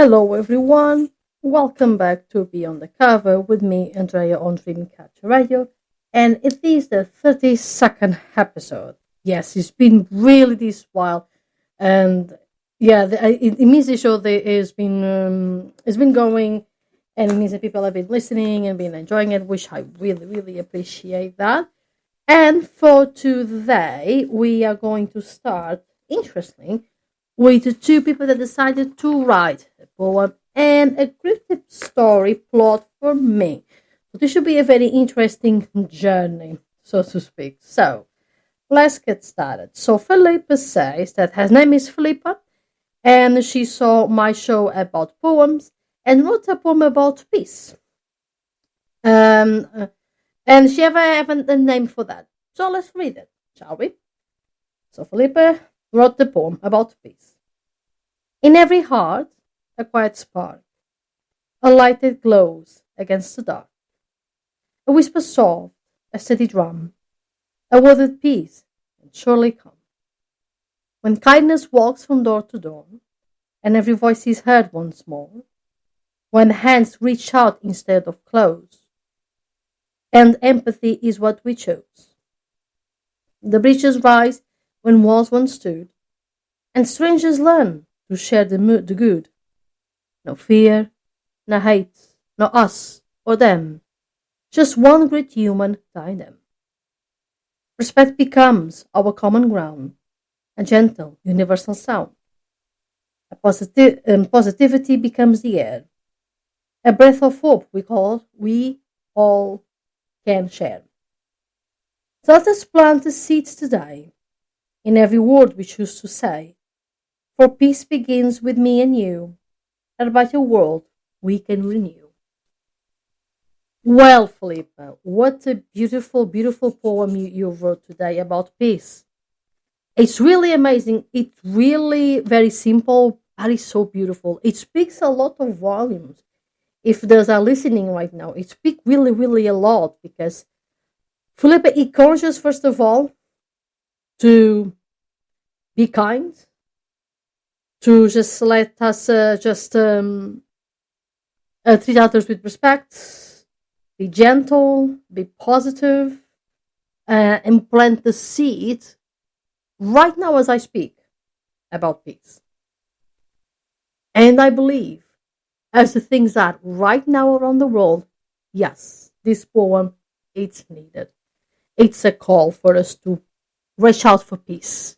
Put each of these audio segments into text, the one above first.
Hello, everyone. Welcome back to Beyond the Cover with me, Andrea on Dreamcatcher Radio. And it is the 32nd episode. Yes, it's been really this while. And yeah, it means the show that it's been going, and it means that people have been listening and been enjoying it, which I really, really appreciate that. And for today, we are going to start, interesting, with the two people that decided to write a poem and a cryptic story plot for me. So this should be a very interesting journey, so to speak. So let's get started. So Philippa says that her name is Philippa and she saw my show about poems and wrote a poem about peace. Um, uh, and she have a name for that. So let's read it, shall we? So Philippa wrote the poem about peace. In every heart, a quiet spark, a light that glows against the dark, a whisper soft, a steady drum, a word of peace can surely come. When kindness walks from door to door, and every voice is heard once more, when hands reach out instead of close, and empathy is what we chose. The breaches rise when walls once stood, and strangers learn to share the good. No fear, no hate, no us or them, just one great human tandem. Respect becomes our common ground, a gentle, universal sound. Positivity becomes the air, a breath of hope we all can share. So let us plant the seeds today in every word we choose to say, for peace begins with me and you, and a better world we can renew. Well, Philippa, what a beautiful, beautiful poem you wrote today about peace. It's really amazing. It's really very simple, but it's so beautiful. It speaks a lot of volumes. If those are listening right now, it speaks really, really a lot because Philippa encourages, first of all, to be kind, to just let us treat others with respect, be gentle, be positive, and plant the seed right now as I speak about peace. And I believe, as the things are right now around the world, yes, this poem, it's needed. It's a call for us to reach out for peace.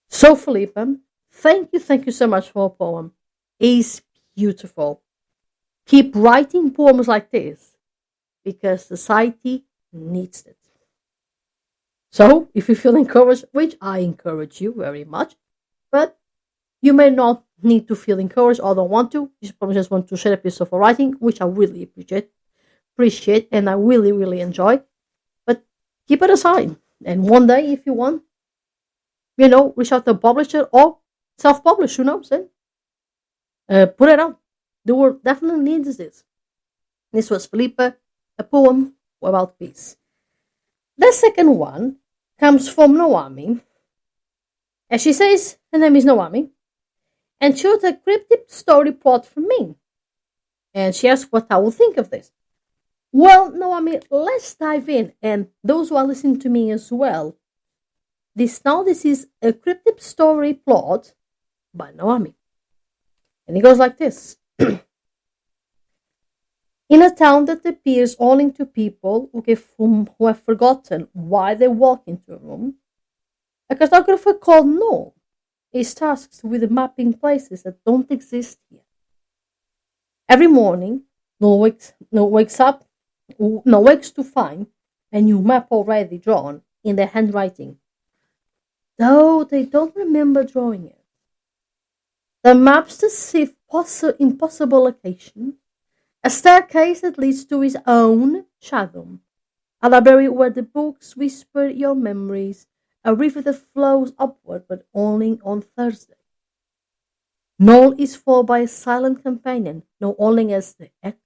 So, Philippa, thank you so much for a poem. It's beautiful. Keep writing poems like this because society needs it. So, if you feel encouraged, which I encourage you very much, but you may not need to feel encouraged or don't want to, you probably just want to share a piece of writing, which I really appreciate, and I really, really enjoy. But keep it aside. And one day, if you want, reach out to a publisher or self-publish, who knows, and put it out. The world definitely needs this. This was Felipe, a poem about peace. The second one comes from Noami. As she says, her name is Noami, and she wrote a cryptic story plot for me. And she asked what I would think of this. Well, Noami, let's dive in, and those who are listening to me as well. This is a cryptic story plot by Noami. And it goes like this. In a town that appears owing to people who have forgotten why they walk into a room, a cartographer called Noel is tasked with mapping places that don't exist here. Every morning, Noel wakes to find a new map already drawn in their handwriting, though they don't remember drawing it. The maps deceive impossible location, a staircase that leads to his own shadow, a library where the books whisper your memories, a river that flows upward but only on Thursday. Noel is followed by a silent companion known only as the Echo,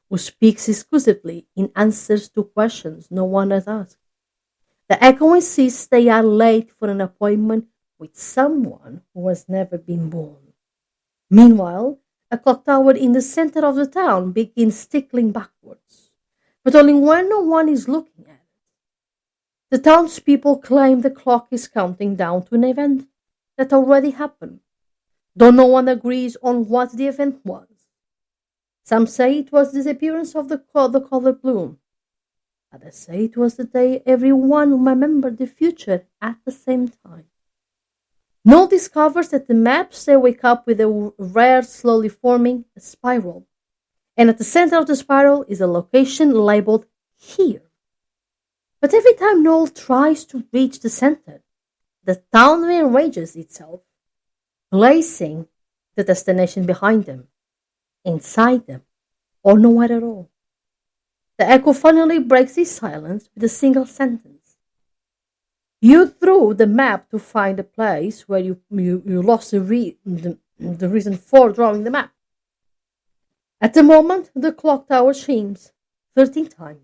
who speaks exclusively in answers to questions no one has asked. The Echo insists they are late for an appointment with someone who has never been born. Meanwhile, a clock tower in the center of the town begins tickling backwards, but only when no one is looking at it. The townspeople claim the clock is counting down to an event that already happened, though no one agrees on what the event was. Some say it was the disappearance of the color bloom. Others say it was the day everyone remembered the future at the same time. Noel discovers that the maps they wake up with a rare, slowly forming a spiral, and at the center of the spiral is a location labeled here. But every time Noel tries to reach the center, the town rearranges itself, placing the destination behind them, inside them, or nowhere at all. The echo finally breaks the silence with a single sentence. You drew the map to find the place where you lost the reason for drawing the map. At the moment, the clock tower chimes 13 times.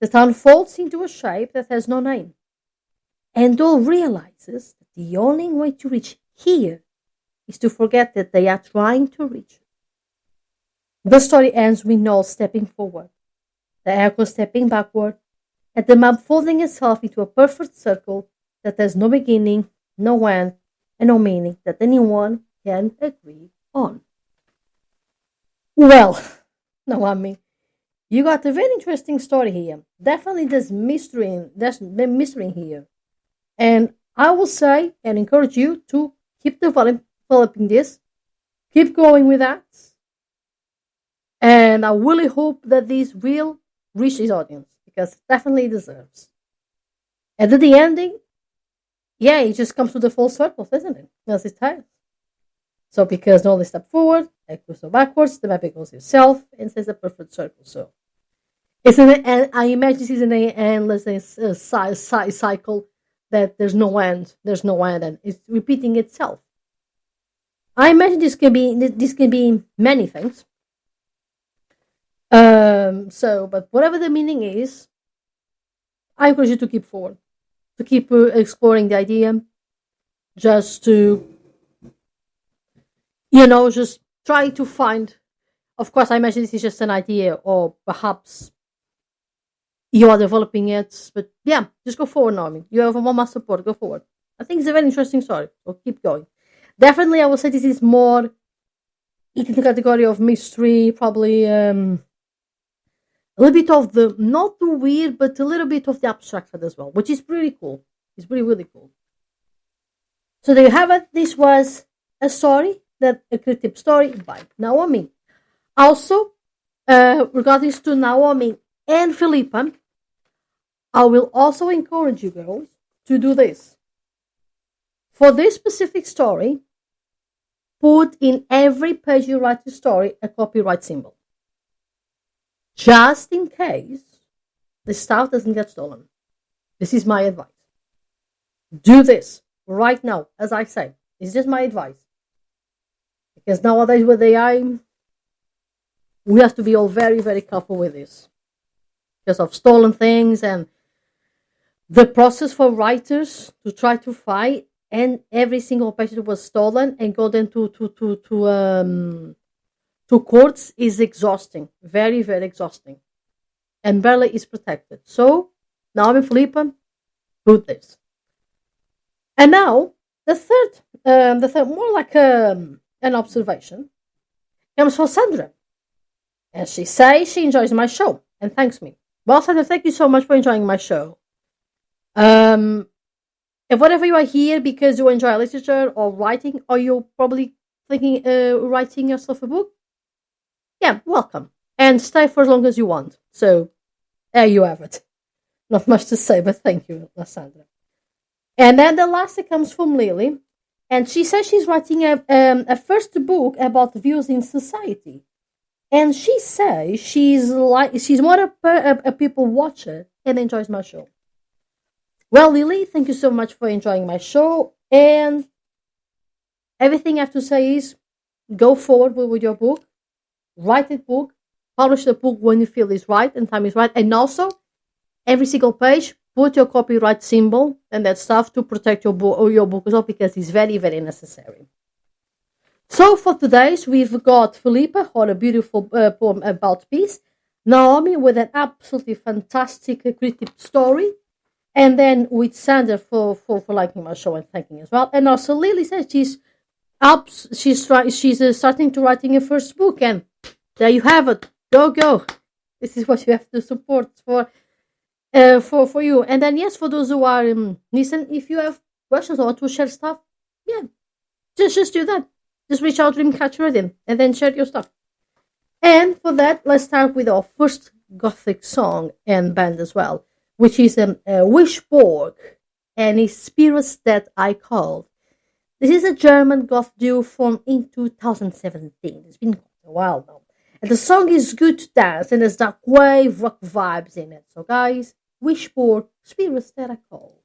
The town folds into a shape that has no name. And Dole realizes that the only way to reach here is to forget that they are trying to reach it. The story ends with Noel stepping forward, the echo stepping backward, and the map folding itself into a perfect circle that has no beginning, no end, and no meaning that anyone can agree on. Well, Naomi, you got a very interesting story here. Definitely there's mystery here. And I will say and encourage you to keep developing this, keep going with that. And I really hope that this will reach his audience because it definitely deserves. And at the ending, yeah, it just comes to the full circle, doesn't it? As it has. So because Noel step forward, it goes backwards, the map goes itself, and says a perfect circle. So it's I imagine this is an endless cycle that there's no end, and it's repeating itself. I imagine this can be many things. But whatever the meaning is, I encourage you to keep forward, to keep exploring the idea, just to, just try to find. Of course, I imagine this is just an idea, or perhaps you are developing it. But yeah, just go forward, Naomi. You have my support. Go forward. I think it's a very interesting story. So keep going. Definitely, I would say this is more in the category of mystery, probably. A little bit of the, not the weird, but a little bit of the abstract as well, which is pretty cool. It's really, really cool. So there you have it. This was a creative story by Naomi. Also, regarding to Naomi and Philippa, I will also encourage you girls to do this. For this specific story, put in every page you write the story a copyright symbol. Just in case the stuff doesn't get stolen. This is my advice. Do this right now, as I say. It's just my advice. Because nowadays with AI, we have to be all very, very careful with this. Because of stolen things and the process for writers to try to find and every single page that was stolen and go then to courts is exhausting, very, very exhausting, and barely is protected. So, Naomi Philippa, do this. And now, the third, more like an observation, comes from Sandra. And she says she enjoys my show and thanks me. Well, Sandra, thank you so much for enjoying my show. And whatever you are here because you enjoy literature or writing, or you're probably thinking writing yourself a book, yeah, welcome. And stay for as long as you want. So, there you have it. Not much to say, but thank you, Sandra. And then the last that comes from Lily. And she says she's writing a first book about views in society. And she says she's more a people watcher and enjoys my show. Well, Lily, thank you so much for enjoying my show. And everything I have to say is go forward with your book. Write a book, publish the book when you feel is right and time is right. And also, every single page, put your copyright symbol and that stuff to protect your book as well because it's very, very necessary. So for today's, we've got Felipa on a beautiful poem about peace, Naomi with an absolutely fantastic creative story, and then with Sandra for liking my show and thanking as well. And also Lily says she's starting to writing a first book, and there you have it. Go. This is what you have to support for you. And then yes, for those who are listen, if you have questions or want to share stuff, yeah, just do that. Just reach out to Dreamcatcher Radio and then share your stuff. And for that, let's start with our first gothic song and band as well, which is Wishborg and his Spirits That I Called. This is a German goth duo formed in 2017. It's been a while now. And the song is good to dance and has dark wave rock vibes in it. So guys, Wishborg, Spirits That I Called.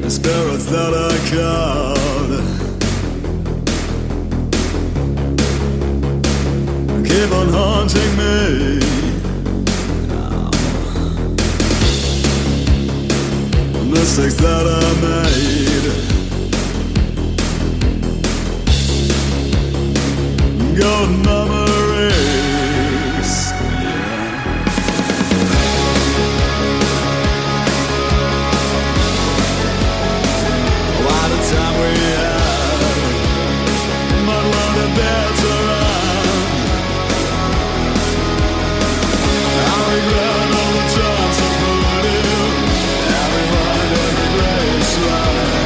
Spirits that I called keep on haunting me. The mistakes that I made, golden memories. Time we had, but when the beds around, I regret all the times I put you, every line, every grace line,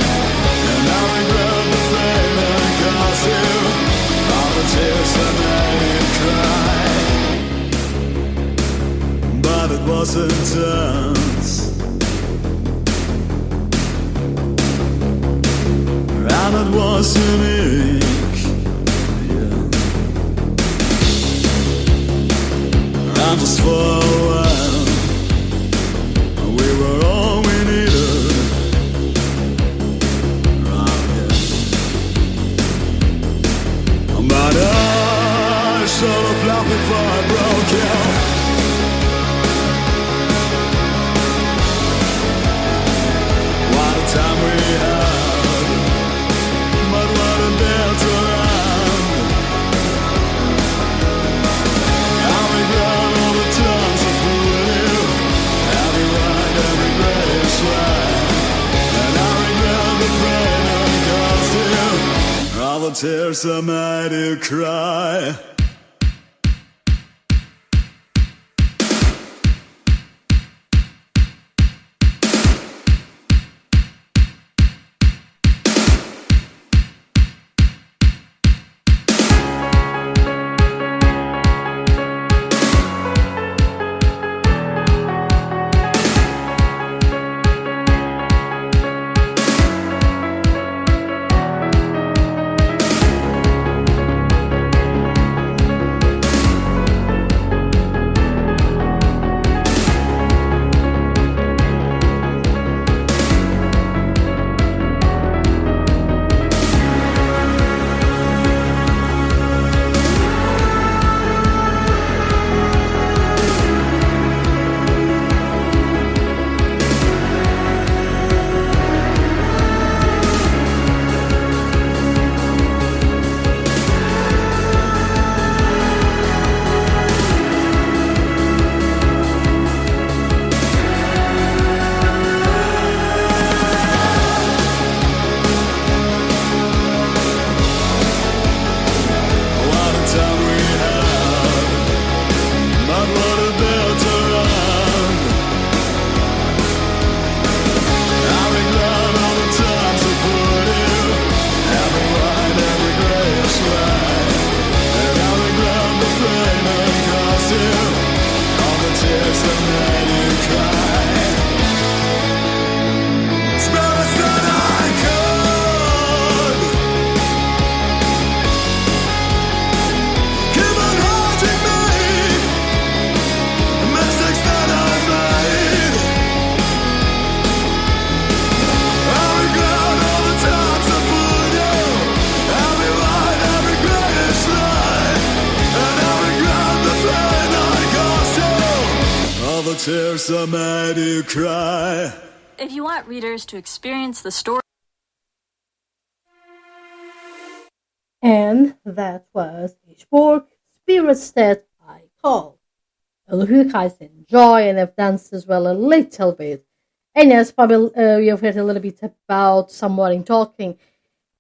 and I regret the pain that caused you, all the tears that made you cry, but it was intense. And it was unique, yeah. And just for a while, we were all we needed, yeah. But I should have left before I broke you. What a time we had. But what a dance around, I regret all the times I fooled you, every ride, every grace ride, and I regret the pain I caused you, all the tears I made you cry. tears that made you cry. If you want readers to experience the story. And that was each book, Spirits That I Call. I hope you guys enjoy and have danced as well a little bit. And yes, probably you've heard a little bit about somebody talking.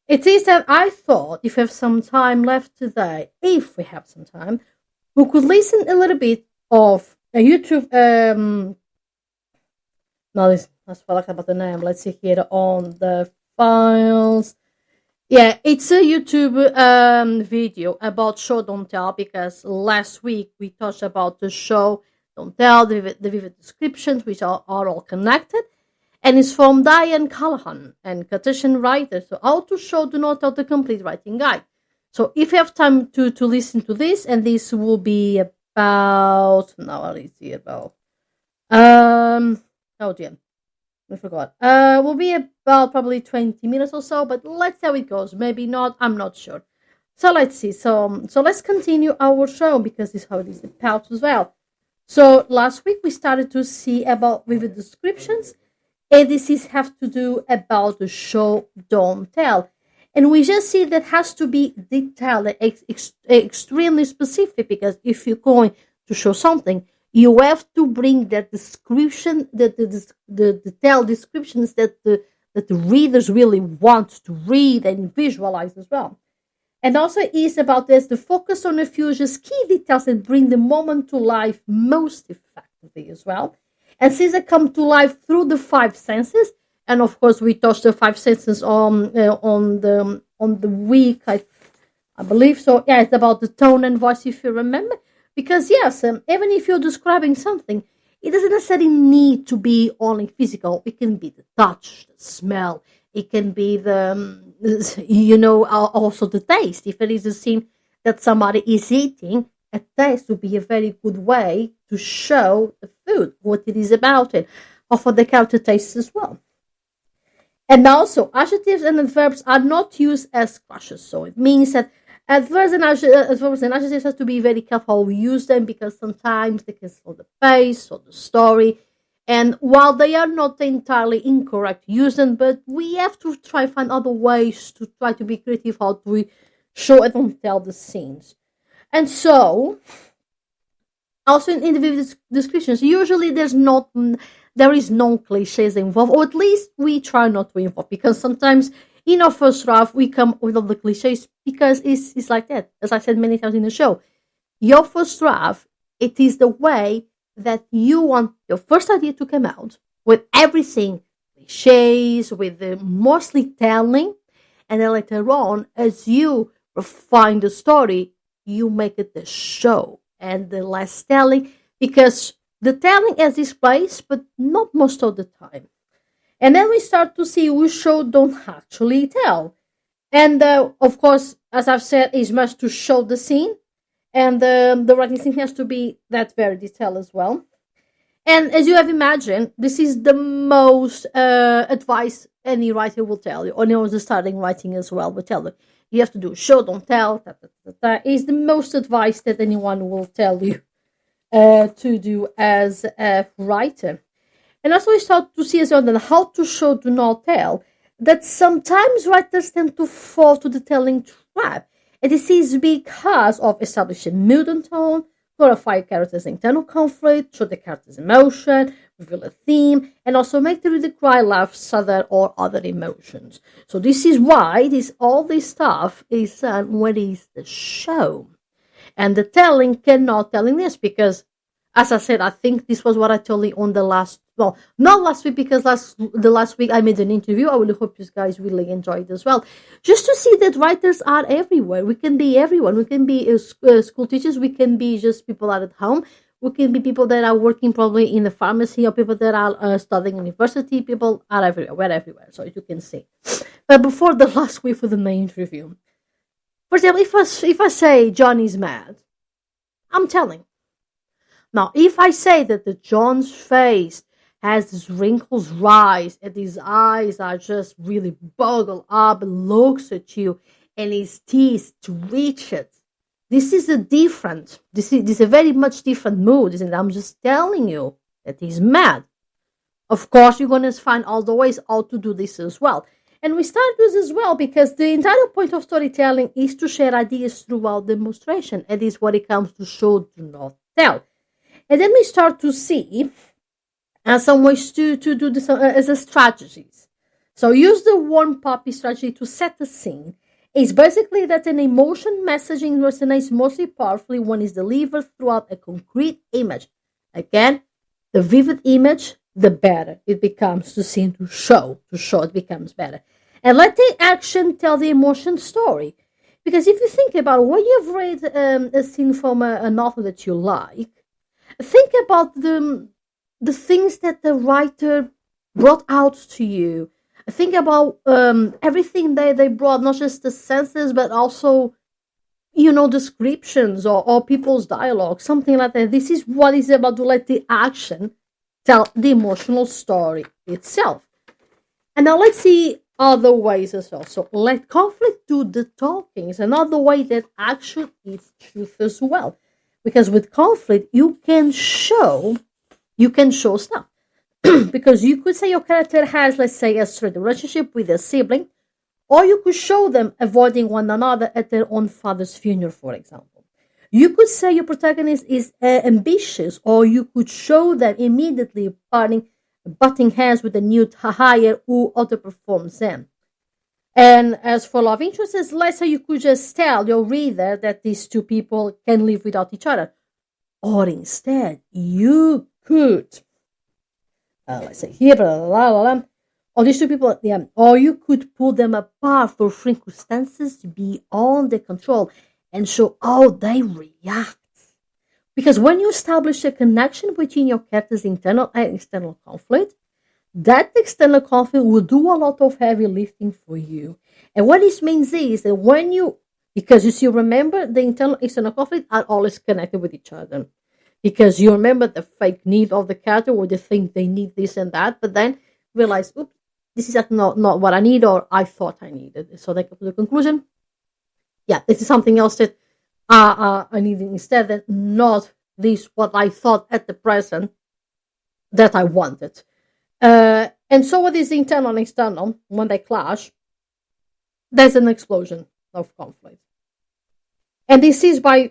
It is that I thought if we have some time left today, if we have some time, we could listen a little bit of a YouTube. No, that's what I like about the name. Let's see here on the files. Yeah, it's a YouTube video about Show Don't Tell, because last week we touched about the show Don't Tell, the vivid descriptions, which are all connected. And it's from Diane Callahan and Cartesian writer. So how to show Do Not Tell, the complete writing guide. So if you have time to listen to this, and this will be about, now let's see about, oh dear, I forgot. Will be about probably 20 minutes or so, but let's see how it goes. Maybe not, I'm not sure. So let's see. So let's continue our show, because this is how it is about as well. So last week we started to see about vivid descriptions, and this is have to do about the show Don't Tell. And we just see that has to be detailed, extremely specific, because if you're going to show something, you have to bring that description, the detailed descriptions that the readers really want to read and visualize as well. And also is about this, the focus on a few just key details that bring the moment to life most effectively as well. And since they come to life through the five senses, and of course we touched the five senses on the week, I believe. So yeah, it's about the tone and voice, if you remember. Because yes, even if you're describing something, it doesn't necessarily need to be only physical. It can be the touch, the smell. It can be also the taste. If it is a scene that somebody is eating, a taste would be a very good way to show the food, what it is about it, or for the character taste as well. And also, adjectives and adverbs are not used as crushes. So it means that adverbs and adjectives have to be very careful how we use them, because sometimes they can slow the pace or the story. And while they are not entirely incorrect, use them, but we have to try find other ways to try to be creative how we show and don't tell the scenes. And so, also in individual descriptions, usually there is no cliches involved, or at least we try not to involve, because sometimes in our first draft we come with all the cliches, because it's like that. As I said many times in the show, your first draft, it is the way that you want your first idea to come out, with everything, cliches, with the mostly telling, and then later on, as you refine the story, you make it the show and the less telling, because the telling has its place, but not most of the time. And then we start to see which show don't actually tell. And of course, as I've said, is much to show the scene, and the writing scene has to be that very detailed as well. And as you have imagined, this is the most advice any writer will tell you, or anyone who's starting writing as well will tell you. You have to do show, don't tell. Is the most advice that anyone will tell you to do as a writer. And also we start to see as well that how to show, do not tell, that sometimes writers tend to fall to the telling trap. And this is because of establishing mood and tone, glorify characters' internal conflict, show the character's emotion, reveal a theme, and also make the reader cry, laugh, shudder, or other emotions. So this is why all this stuff is done when it's the show. And the telling cannot telling this, because, as I said, I think this was what I told you on the last, well, not last week, because the last week I made an interview. I really hope you guys really enjoyed it as well. Just to see that writers are everywhere. We can be everyone. We can be school teachers. We can be just people out at home. We can be people that are working probably in the pharmacy, or people that are studying university. People are everywhere. We're everywhere, so you can see. But before the last week for the main review, for example, if I say John is mad, I'm telling. Now, if I say that the John's face has these wrinkles rise and his eyes are just really boggled up and looks at you, and his teeth twitch it, this is a very much different mood, isn't it? I'm just telling you. that he's mad. Of course, you're going to find all the ways how to do this as well. And we start this as well because the entire point of storytelling is to share ideas throughout demonstration. And this is what it comes to show, do not tell. And then we start to see some ways to do this as a strategies. So use the warm puppy strategy to set the scene. It's basically that an emotion messaging resonates mostly powerfully when it's delivered throughout a concrete image. Again, the vivid image, the better it becomes to see and to show it becomes better. And let the action tell the emotion story. Because if you think about when you've read a scene from a novel that you like, think about the things that the writer brought out to you. Think about everything they brought, not just the senses, but also, descriptions or people's dialogue, something like that. This is what it's about, to let the action tell the emotional story itself. And now let's see other ways as well. So let conflict do the talking is another way that action is truth as well. Because with conflict, you can show stuff. Because you could say your character has, let's say, a straight relationship with a sibling, or you could show them avoiding one another at their own father's funeral, for example. You could say your protagonist is ambitious, or you could show them immediately butting heads with a new hire who underperforms them. And as for love interests, let's say you could just tell your reader that these two people can live without each other. Or instead, you could let's say here, or these two people, or you could pull them apart for circumstances beyond their control and show how they react. Because when you establish a connection between your characters' internal and external conflict, that external conflict will do a lot of heavy lifting for you. And what this means is that because you see, remember, the internal and external conflict are always connected with each other. Because you remember the fake need of the character, or they think they need this and that, but then realize, oops, this is not what I need, or I thought I needed. So they come to the conclusion, yeah, this is something else that I need instead, and not this what I thought at the present that I wanted. And so what is internal and external, when they clash, there's an explosion of conflict. And this is by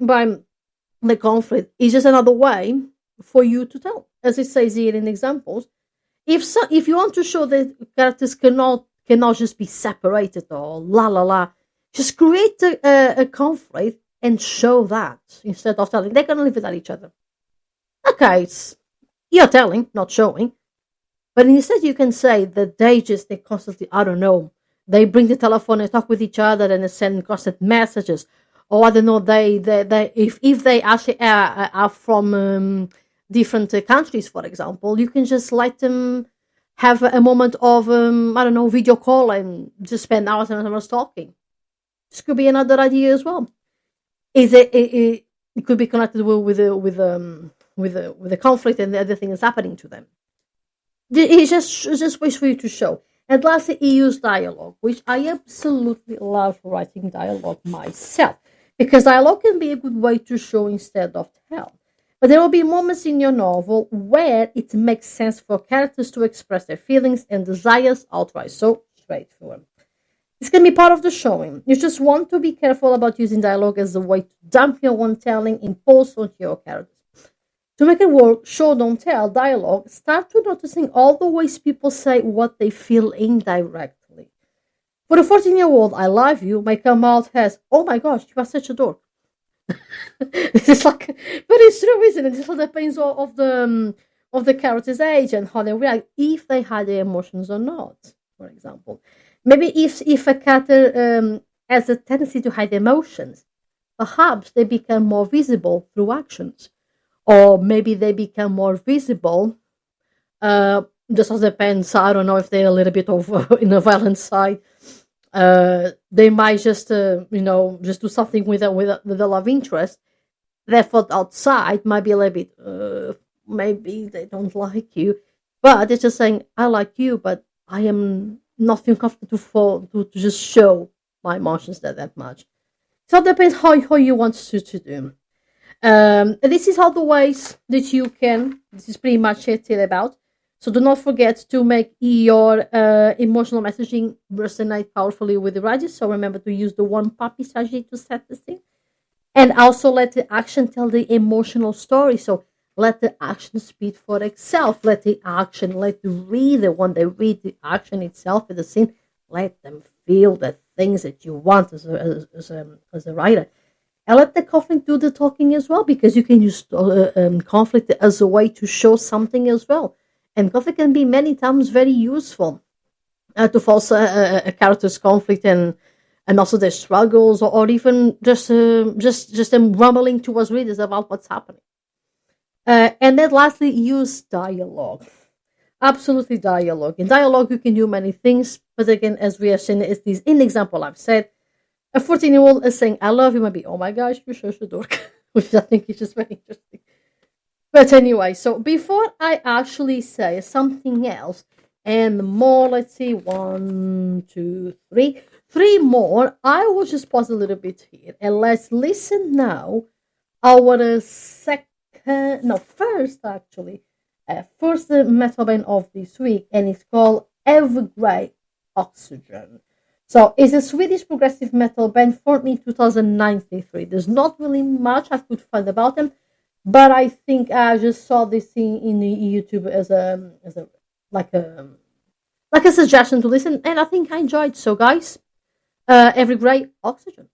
the conflict is just another way for you to tell, as it says here in examples. If you want to show that characters cannot just be separated or just create a conflict and show that instead of telling they're gonna live without each other. Okay, you're telling, not showing, but instead you can say that they constantly, I don't know, they bring the telephone and talk with each other and send constant messages. Or I don't know, if they actually are from different countries, for example, you can just let them have a moment of video call and just spend hours and hours talking. This could be another idea as well. It could be connected with the conflict and the other thing that's happening to them. It's just ways for you to show. And lastly, he used dialogue, which I absolutely love writing dialogue myself. Because dialogue can be a good way to show instead of tell. But there will be moments in your novel where it makes sense for characters to express their feelings and desires outright. So, straightforward. This can be part of the showing. You just want to be careful about using dialogue as a way to dump your own telling impulse onto your characters. To make it work, show, don't tell dialogue, start to noticing all the ways people say what they feel indirectly. For a 14-year-old, I love you may come out as, oh my gosh, you are such a dork. This is but it's true, isn't it? It all depends of the character's age and how they react, if they had their emotions or not, for example. Maybe if a character has a tendency to hide emotions, perhaps they become more visible through actions. Or maybe they become more visible, just as depends, I don't know if they're a little bit of in the violent side. They might just do something with the love interest. Therefore, outside might be a little bit, maybe they don't like you, but they're just saying, I like you, but I am not feeling comfortable to just show my emotions that much. So it depends how you want to do. This is all the ways that you can. This is pretty much it till about. So do not forget to make your emotional messaging resonate powerfully with the radius. So remember to use the one puppy strategy to set the scene. And also let the action tell the emotional story. So let the action speak for itself. Let the reader, when they read the action itself in the scene, let them feel the things that you want as a writer. And let the conflict do the talking as well, because you can use conflict as a way to show something as well. And conflict can be many times very useful to foster a character's conflict and also their struggles, or even just them rumbling to us readers about what's happening. And then lastly, use dialogue. Absolutely dialogue. In dialogue, you can do many things, but again, as we have seen, it's this in example I've said, a 14-year-old is saying, I love you, maybe, oh my gosh, you're such a dork, which I think is just very interesting. But anyway, so before I actually say something else, and more, let's see, 1, 2, 3, 3 more, I will just pause a little bit here, and let's listen now our first metal band of this week, and it's called Evergrey Oxygen. So it's a Swedish progressive metal band formed in 2093. There's not really much I could find about them, but I think I just saw this in YouTube as a suggestion to listen, and I think I enjoyed. So guys, Evergrey Oxygen.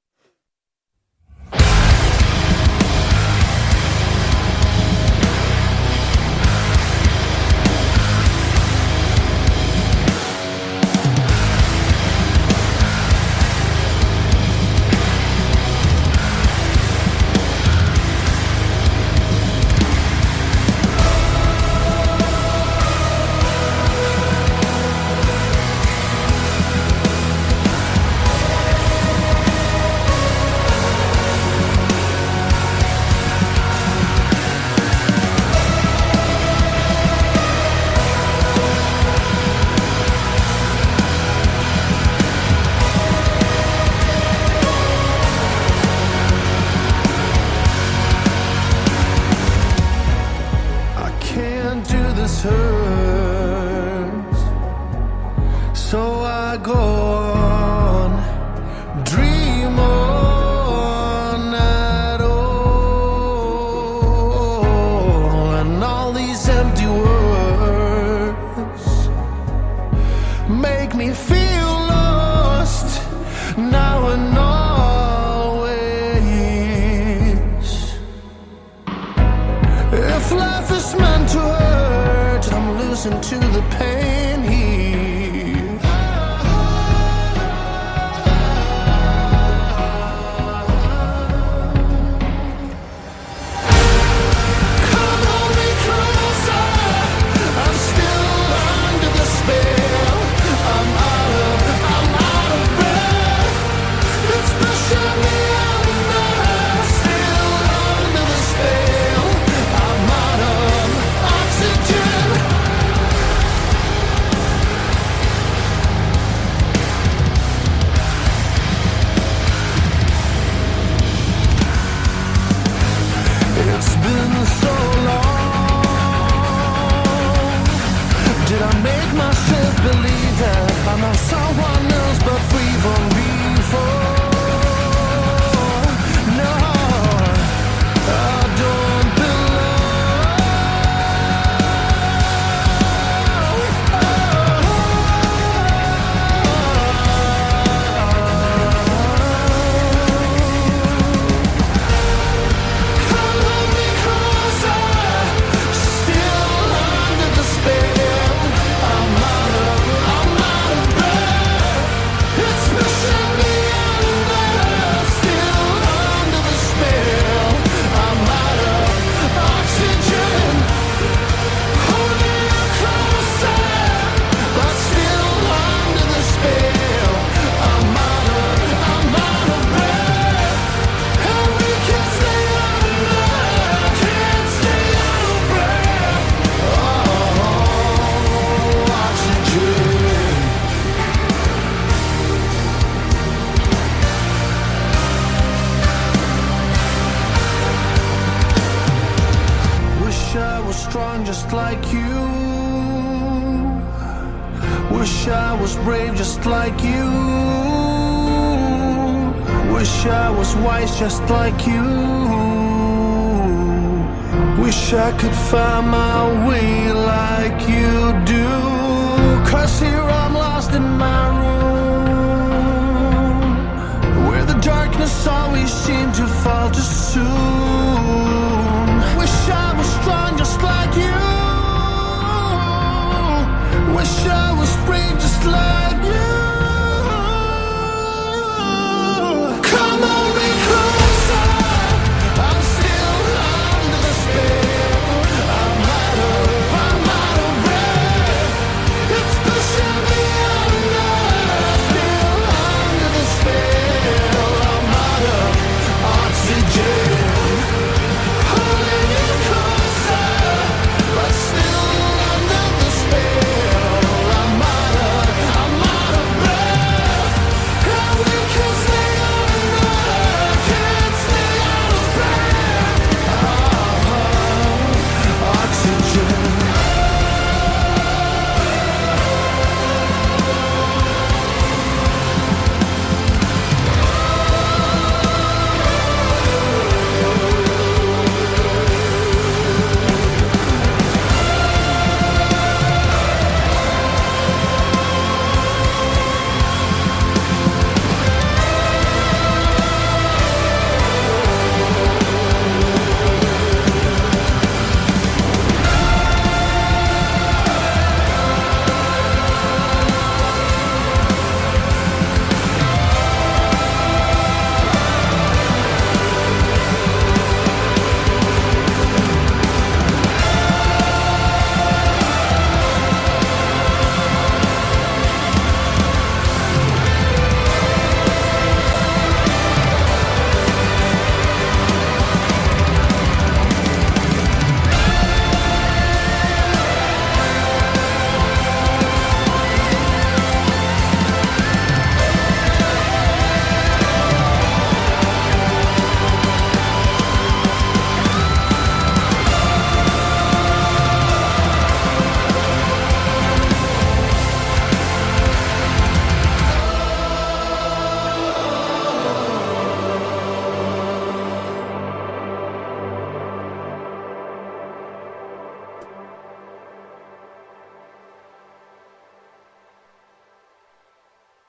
So I go on, dream on at all, and all these empty words make me feel lost now and always. If life is meant to hurt, I'm losing to the pain here. I'm not someone else but free from before. No, I don't strong just like you. Wish I was brave just like you. Wish I was wise just like you. Wish I could find my way like you do. 'Cause here I'm lost in my room, where the darkness always seemed to fall too soon. Wish I was strong just like you. Wish I was brave just like you. Come on, be closer. I'm still under the spell. I'm out of breath. It's pushing me under. Still under the spell. I'm out of oxygen. Holding you closer, but still under the spell. I'm out of breath. And we can stay under, can't stay out of breath. Oxygen.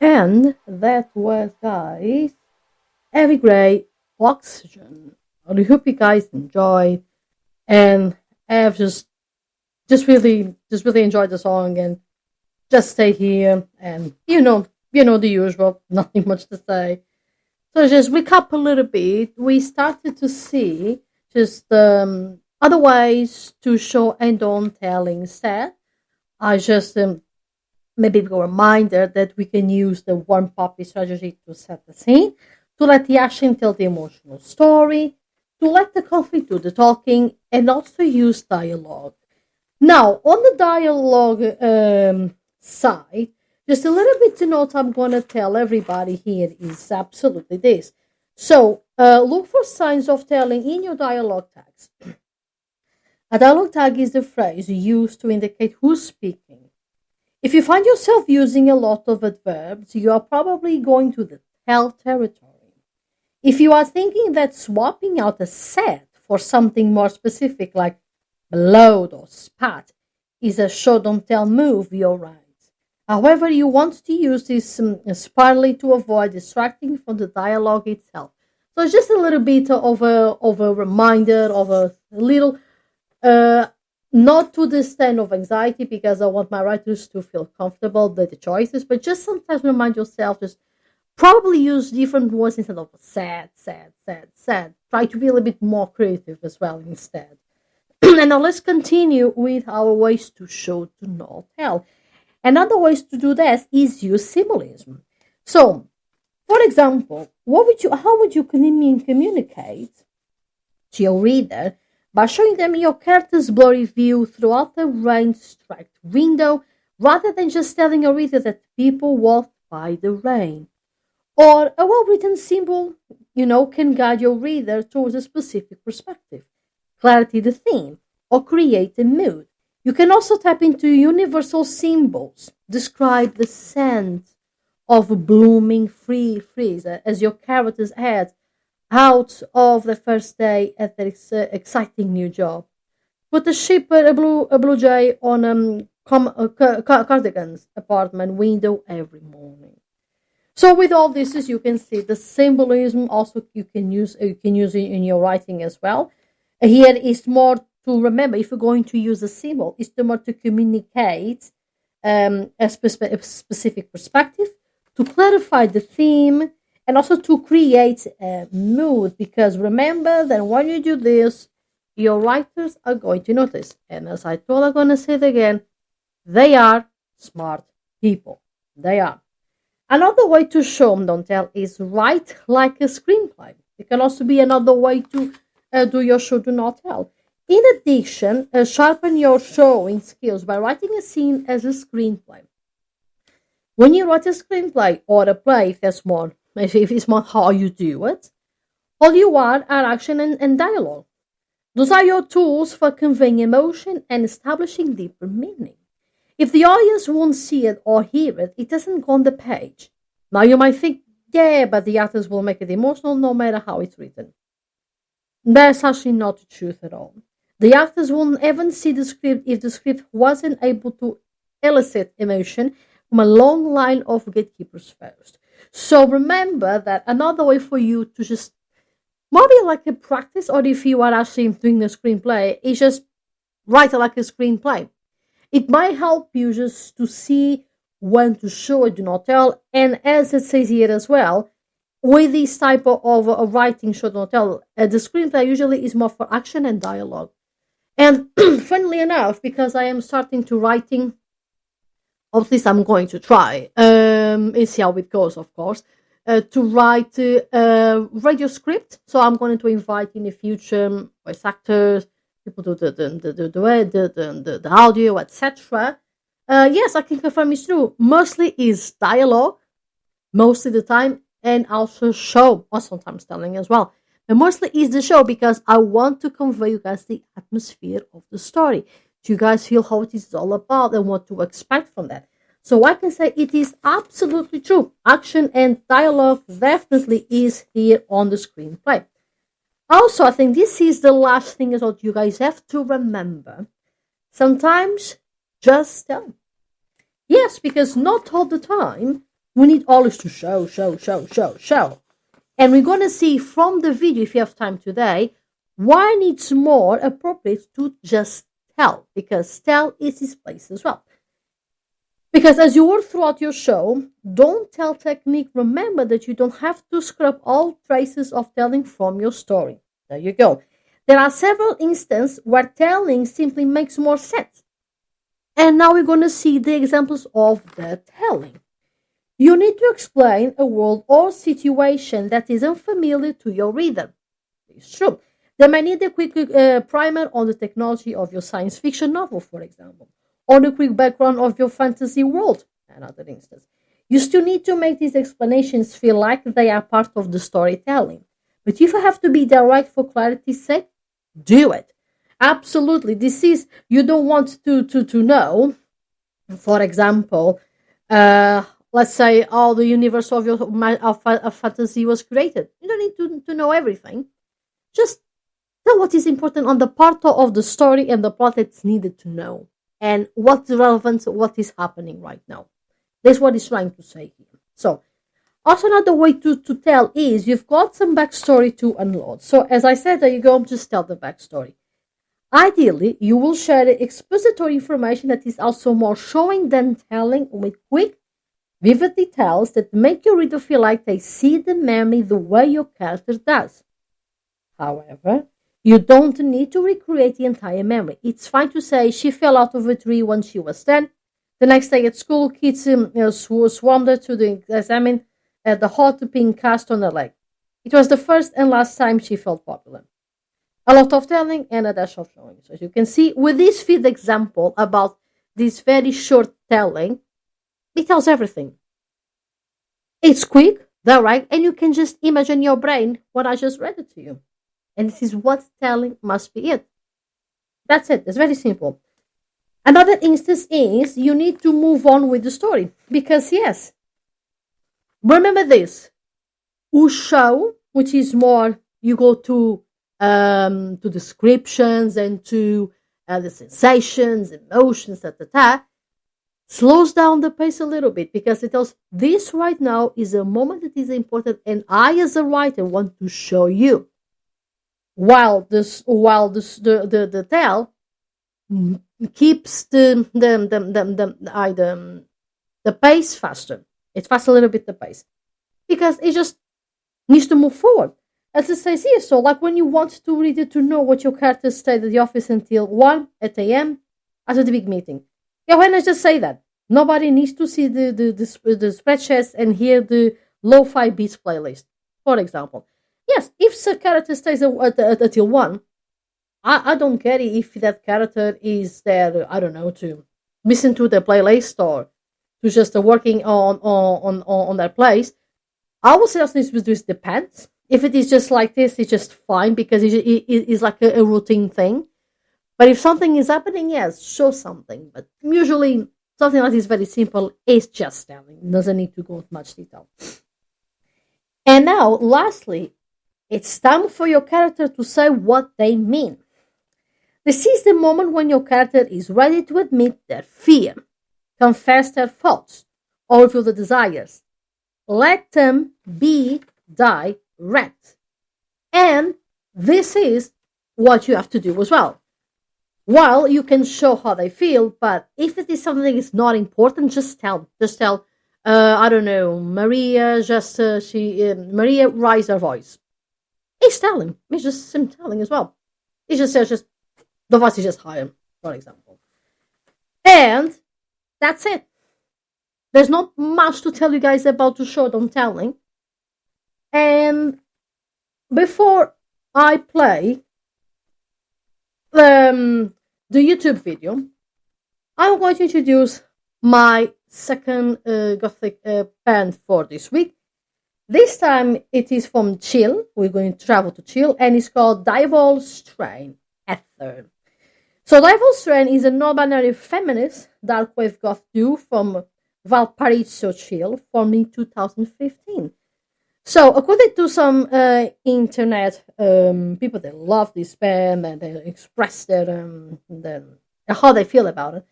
And that was, guys, Every Grey Oxygen. I hope you guys enjoyed, and I've just really enjoyed the song, and just stay here, and the usual, nothing much to say. So just recap a little bit. We started to see just other ways to show and don't tell instead. I just maybe a reminder that we can use the warm puppy strategy to set the scene, to let the action tell the emotional story, to let the conflict do the talking, and also use dialogue. Now, on the dialogue side, just a little bit to note I'm going to tell everybody here is absolutely this. So, look for signs of telling in your dialogue tags. A dialogue tag is the phrase used to indicate who's speaking. If you find yourself using a lot of adverbs, you are probably going to the tell territory. If you are thinking that swapping out a set for something more specific like blowed or spat is a show don't tell move, you're right. However, you want to use this sparingly to avoid distracting from the dialogue itself. So it's just a little bit of a reminder, of a little not to the extent of anxiety, because I want my writers to feel comfortable with the choices, but just sometimes remind yourself, just probably use different words instead of sad. Try to be a little bit more creative as well instead. And now let's continue with our ways to show, to not tell. Another ways to do that is use symbolism. So, for example, how would you communicate to your reader by showing them your character's blurry view throughout the rain-struck window, rather than just telling a reader that people walked by the rain? Or a well-written symbol, can guide your reader towards a specific perspective. Clarity the theme. or create a mood. You can also tap into universal symbols, describe the scent of a blooming free freezer as your characters head out of the first day at their exciting new job. Put a shepherd, a blue jay on cardigan's apartment window every morning. So with all this, as you can see, the symbolism also you can use it in your writing as well. Here is more to remember if you're going to use a symbol, it's more to communicate a specific perspective, to clarify the theme, and also to create a mood. Because remember that when you do this, your writers are going to notice. And as I told, I'm going to say it again, they are smart people. They are. Another way to show them don't tell is write like a screenplay. It can also be another way to do your show do not tell. In addition, sharpen your showing skills by writing a scene as a screenplay. When you write a screenplay or a play, if it's more how you do it, all you are action and dialogue. Those are your tools for conveying emotion and establishing deeper meaning. If the audience won't see it or hear it, it doesn't go on the page. Now you might think, yeah, but the actors will make it emotional no matter how it's written. That's actually not the truth at all. The actors won't even see the script if the script wasn't able to elicit emotion from a long line of gatekeepers first. So remember that another way for you to just maybe like a practice, or if you are actually doing the screenplay, is just write it like a screenplay. It might help you just to see when to show it, do not tell. And as it says here as well, with this type of writing, show, do not tell, the screenplay usually is more for action and dialogue. And funnily enough, because I am starting to writing, or at least I'm going to try, and see how it goes, of course, to write a radio script. So I'm going to invite in the future voice actors, people do the audio, etc. Yes, I can confirm it's true. Mostly is dialogue, most of the time, and also show, or sometimes telling as well. But mostly is the show because I want to convey you guys the atmosphere of the story. So you guys feel how it is all about and what to expect from that. So I can say it is absolutely true. Action and dialogue definitely is here on the screenplay. Also, I think this is the last thing is what you guys have to remember. Sometimes just tell. Yes, because not all the time we need always to show. And we're going to see from the video, if you have time today, why it's more appropriate to just tell. Because tell is its place as well. Because as you work throughout your show, don't tell technique. Remember that you don't have to scrub all traces of telling from your story. There you go. There are several instances where telling simply makes more sense. And now we're going to see the examples of the telling. You need to explain a world or situation that is unfamiliar to your reader. It's true. They may need a quick primer on the technology of your science fiction novel, for example, or a quick background of your fantasy world, another instance. You still need to make these explanations feel like they are part of the storytelling. But if you have to be direct for clarity's sake, do it. Absolutely. This is, you don't want to know, for example, let's say, how the universe of your of fantasy was created. You don't need to know everything. Just tell what is important on the part of the story and the plot that's needed to know. And what's relevant, what is happening right now. That's what he's trying to say here. So, also another way to tell is you've got some backstory to unload. So, as I said, there you go, just tell the backstory. Ideally, you will share expository information that is also more showing than telling with quick, vivid details that make your reader feel like they see the memory the way your character does. However, you don't need to recreate the entire memory. It's fine to say she fell out of a tree when she was 10. The next day at school, kids swarmed her to examine the hot pink cast on her leg. It was the first and last time she felt popular. A lot of telling and a dash of showing. So as you can see, with this feed example about this very short telling, it tells everything. It's quick, direct, and you can just imagine your brain what I just read it to you. And this is what telling must be it. That's it. It's very simple. Another instance is you need to move on with the story because yes, remember this: show, which is more you go to descriptions and to the sensations, emotions, slows down the pace a little bit because it tells this right now is a moment that is important, and I, as a writer, want to show you. While the tale keeps the pace faster. It fasts a little bit the pace because it just needs to move forward. As it says here, so like when you want to read it to know what your characters stayed at the office until 1 at a.m. after the big meeting. Yeah, why not just say that? Nobody needs to see the spreadsheets and hear the lo-fi beats playlist, for example. Yes, if the character stays until 1, I don't care if that character is there, I don't know, to listen to the playlist or to just working on their place. I would say also this depends. If it is just like this, it's just fine because it's like a routine thing. But if something is happening, yes, show something. But usually something like this is very simple. It's just telling. It doesn't need to go into much detail. And now, lastly, it's time for your character to say what they mean. This is the moment when your character is ready to admit their fear, confess their faults, or reveal the desires. Let them be direct. And this is what you have to do as well. While you can show how they feel, but if it is something that is not important, just tell. Just tell, I don't know, Maria Maria raised her voice. It's telling. It's just him telling as well. It just says the voice is just higher, for example. And that's it. There's not much to tell you guys about the short on telling. And before I play the YouTube video, I'm going to introduce my second Gothic band for this week. This time it is from Chill. We're going to travel to Chill, and it's called Devil's Train Ether. So Devil's Train is a non-binary feminist dark wave goth duo from Valparaiso, Chile, formed in 2015. So, according to some internet people that love this band and they express how they feel about it,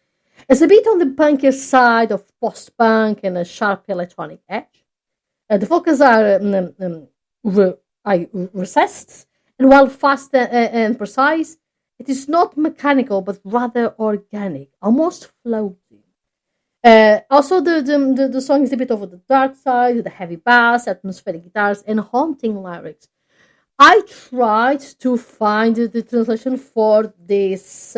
it's a bit on the punkier side of post-punk and a sharp electronic edge. The vocals are recessed, and while fast and precise, it is not mechanical but rather organic, almost floaty. Also, the song is a bit over the dark side, with the heavy bass, atmospheric guitars, and haunting lyrics. I tried to find the translation for this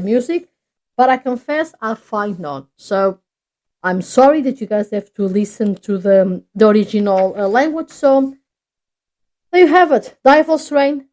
music, but I confess I'll find none. So I'm sorry that you guys have to listen to the original language. So there you have it, Devil's Train.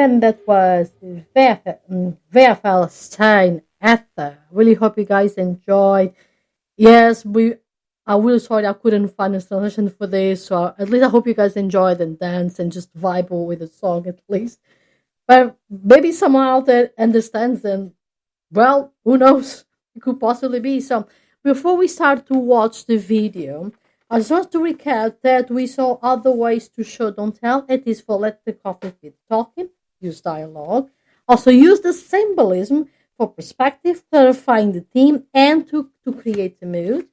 and that was Verfel Stein Ether. Really hope you guys enjoyed. Yes, I'm really sorry I couldn't find a solution for this, so at least I hope you guys enjoyed and danced and just vibe with the song at least. But maybe someone out there understands, and well, who knows? It could possibly be. So before we start to watch the video, I just want to recap that we saw other ways to show don't tell. It is for let the coffee be talking, use dialogue. Also use the symbolism for perspective, clarifying the theme, and to create the mood.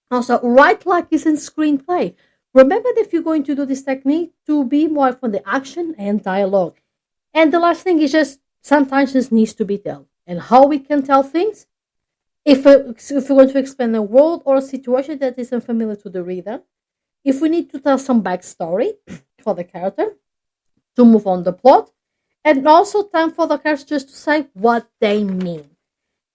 Also, write like it's in screenplay. Remember that if you're going to do this technique, to be more for the action and dialogue. And the last thing is just sometimes this needs to be told. And how we can tell things? If we want to explain a world or a situation that is unfamiliar to the reader, if we need to tell some backstory for the character, to move on the plot, and also time for the characters just to say what they mean.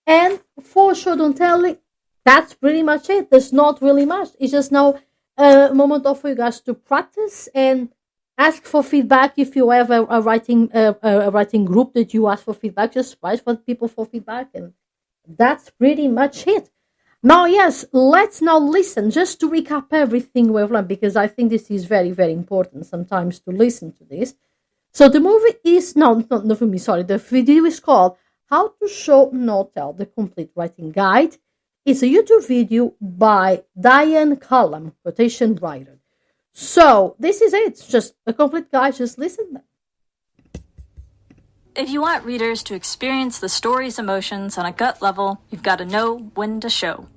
And for show don't telling, that's pretty much it. There's not really much. It's just now a moment for you guys to practice and ask for feedback. If you have a writing group that you ask for feedback, just write for people for feedback, and that's pretty much it. Now, yes, let's now listen just to recap everything we've learned, because I think this is very, very important sometimes to listen to this. So the movie is the video is called How to Show No Tell, the Complete Writing Guide. It's a YouTube video by Diane Cullum, quotation writer. So this is it. It's just a complete guide. Just listen. If you want readers to experience the story's emotions on a gut level, you've got to know when to show.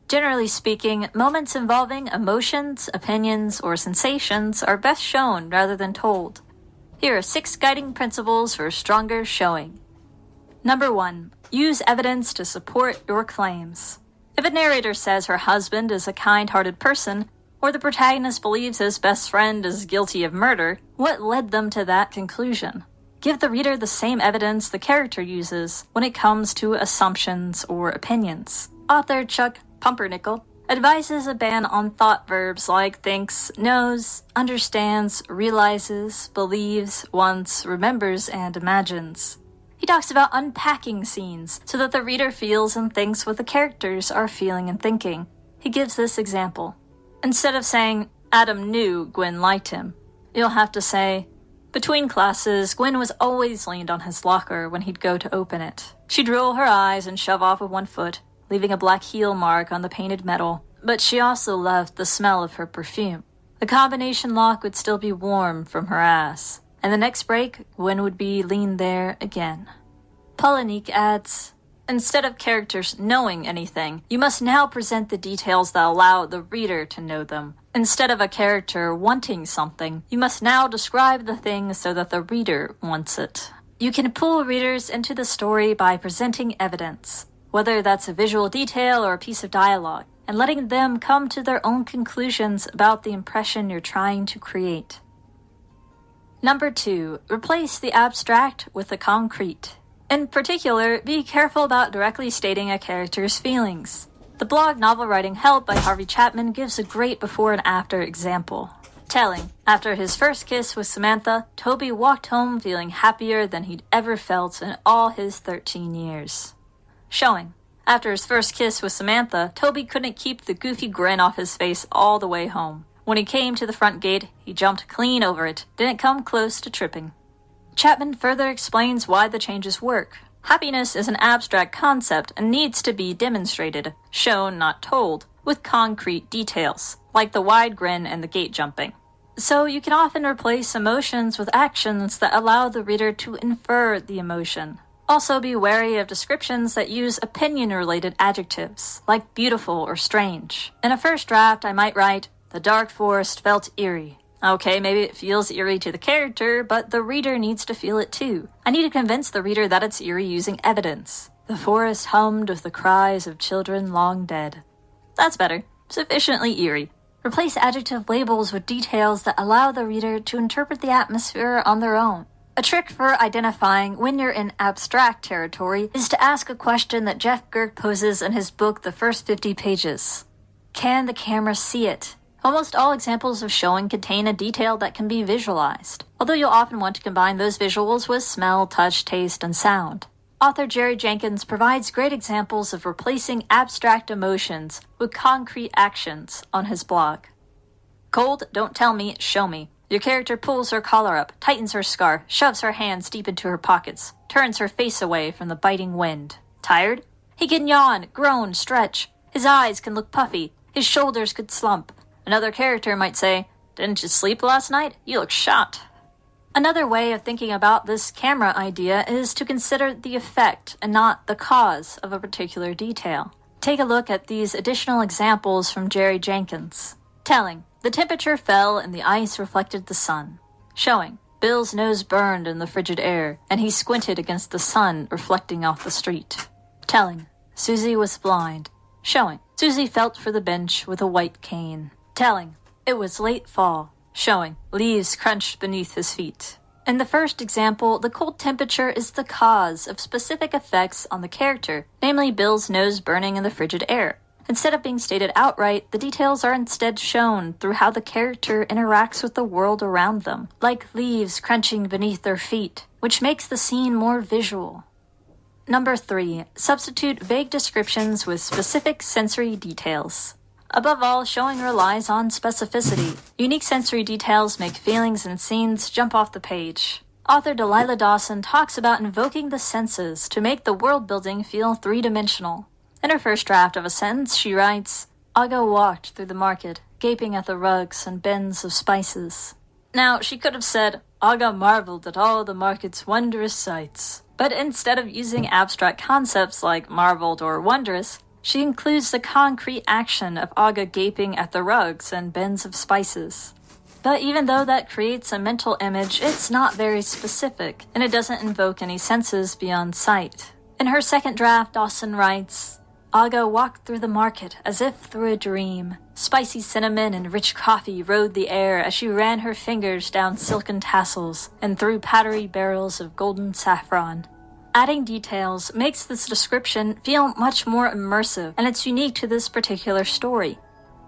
Generally speaking, moments involving emotions, opinions, or sensations are best shown rather than told. Here are 6 guiding principles for stronger showing. Number 1. Use evidence to support your claims. If a narrator says her husband is a kind-hearted person, or the protagonist believes his best friend is guilty of murder, what led them to that conclusion? Give the reader the same evidence the character uses when it comes to assumptions or opinions. Author Chuck Pumpernickel advises a ban on thought verbs like thinks, knows, understands, realizes, believes, wants, remembers, and imagines. He talks about unpacking scenes so that the reader feels and thinks what the characters are feeling and thinking. He gives this example. Instead of saying, Adam knew Gwen liked him, you'll have to say, between classes, Gwen was always leaned on his locker when he'd go to open it. She'd roll her eyes and shove off with one foot, leaving a black heel mark on the painted metal, but she also loved the smell of her perfume. The combination lock would still be warm from her ass, and the next break, Gwen would be leaned there again. Polinique adds, instead of characters knowing anything, you must now present the details that allow the reader to know them. Instead of a character wanting something, you must now describe the thing so that the reader wants it. You can pull readers into the story by presenting evidence, whether that's a visual detail or a piece of dialogue, and letting them come to their own conclusions about the impression you're trying to create. Number 2, replace the abstract with the concrete. In particular, be careful about directly stating a character's feelings. The blog Novel Writing Help by Harvey Chapman gives a great before and after example. Telling, after his first kiss with Samantha, Toby walked home feeling happier than he'd ever felt in all his 13 years. Showing, after his first kiss with Samantha, Toby couldn't keep the goofy grin off his face all the way home. When he came to the front gate, he jumped clean over it, didn't come close to tripping. Chapman further explains why the changes work. Happiness is an abstract concept and needs to be demonstrated, shown, not told, with concrete details, like the wide grin and the gate jumping. So you can often replace emotions with actions that allow the reader to infer the emotion. Also be wary of descriptions that use opinion-related adjectives, like beautiful or strange. In a first draft, I might write, the dark forest felt eerie. Okay, maybe it feels eerie to the character, but the reader needs to feel it too. I need to convince the reader that it's eerie using evidence. The forest hummed with the cries of children long dead. That's better. Sufficiently eerie. Replace adjective labels with details that allow the reader to interpret the atmosphere on their own. A trick for identifying when you're in abstract territory is to ask a question that Jeff Gerke poses in his book The First 50 Pages. Can the camera see it? Almost all examples of showing contain a detail that can be visualized. although you'll often want to combine those visuals with smell, touch, taste, and sound. Author Jerry Jenkins provides great examples of replacing abstract emotions with concrete actions on his blog. Cold, don't tell me, show me. Your character pulls her collar up, tightens her scarf, shoves her hands deep into her pockets, turns her face away from the biting wind. Tired? He can yawn, groan, stretch. His eyes can look puffy. His shoulders could slump. Another character might say, "Didn't you sleep last night? You look shot." Another way of thinking about this camera idea is to consider the effect and not the cause of a particular detail. Take a look at these additional examples from Jerry Jenkins. Telling, the temperature fell and the ice reflected the sun. Showing, Bill's nose burned in the frigid air, and he squinted against the sun reflecting off the street. Telling, Susie was blind. Showing, Susie felt for the bench with a white cane. Telling, it was late fall. Showing, leaves crunched beneath his feet. In the first example, the cold temperature is the cause of specific effects on the character, namely Bill's nose burning in the frigid air. Instead of being stated outright, the details are instead shown through how the character interacts with the world around them, like leaves crunching beneath their feet, which makes the scene more visual. Number 3. Substitute vague descriptions with specific sensory details. Above all, showing relies on specificity. Unique sensory details make feelings and scenes jump off the page. Author Delilah Dawson talks about invoking the senses to make the world building feel three-dimensional. In her first draft of a sentence, she writes, Aga walked through the market, gaping at the rugs and bins of spices. Now, she could have said, Aga marveled at all the market's wondrous sights. But instead of using abstract concepts like marveled or wondrous, she includes the concrete action of Aga gaping at the rugs and bins of spices. But even though that creates a mental image, it's not very specific, and it doesn't invoke any senses beyond sight. In her second draft, Dawson writes, Aga walked through the market as if through a dream. Spicy cinnamon and rich coffee rode the air as she ran her fingers down silken tassels and through powdery barrels of golden saffron. Adding details makes this description feel much more immersive, and it's unique to this particular story.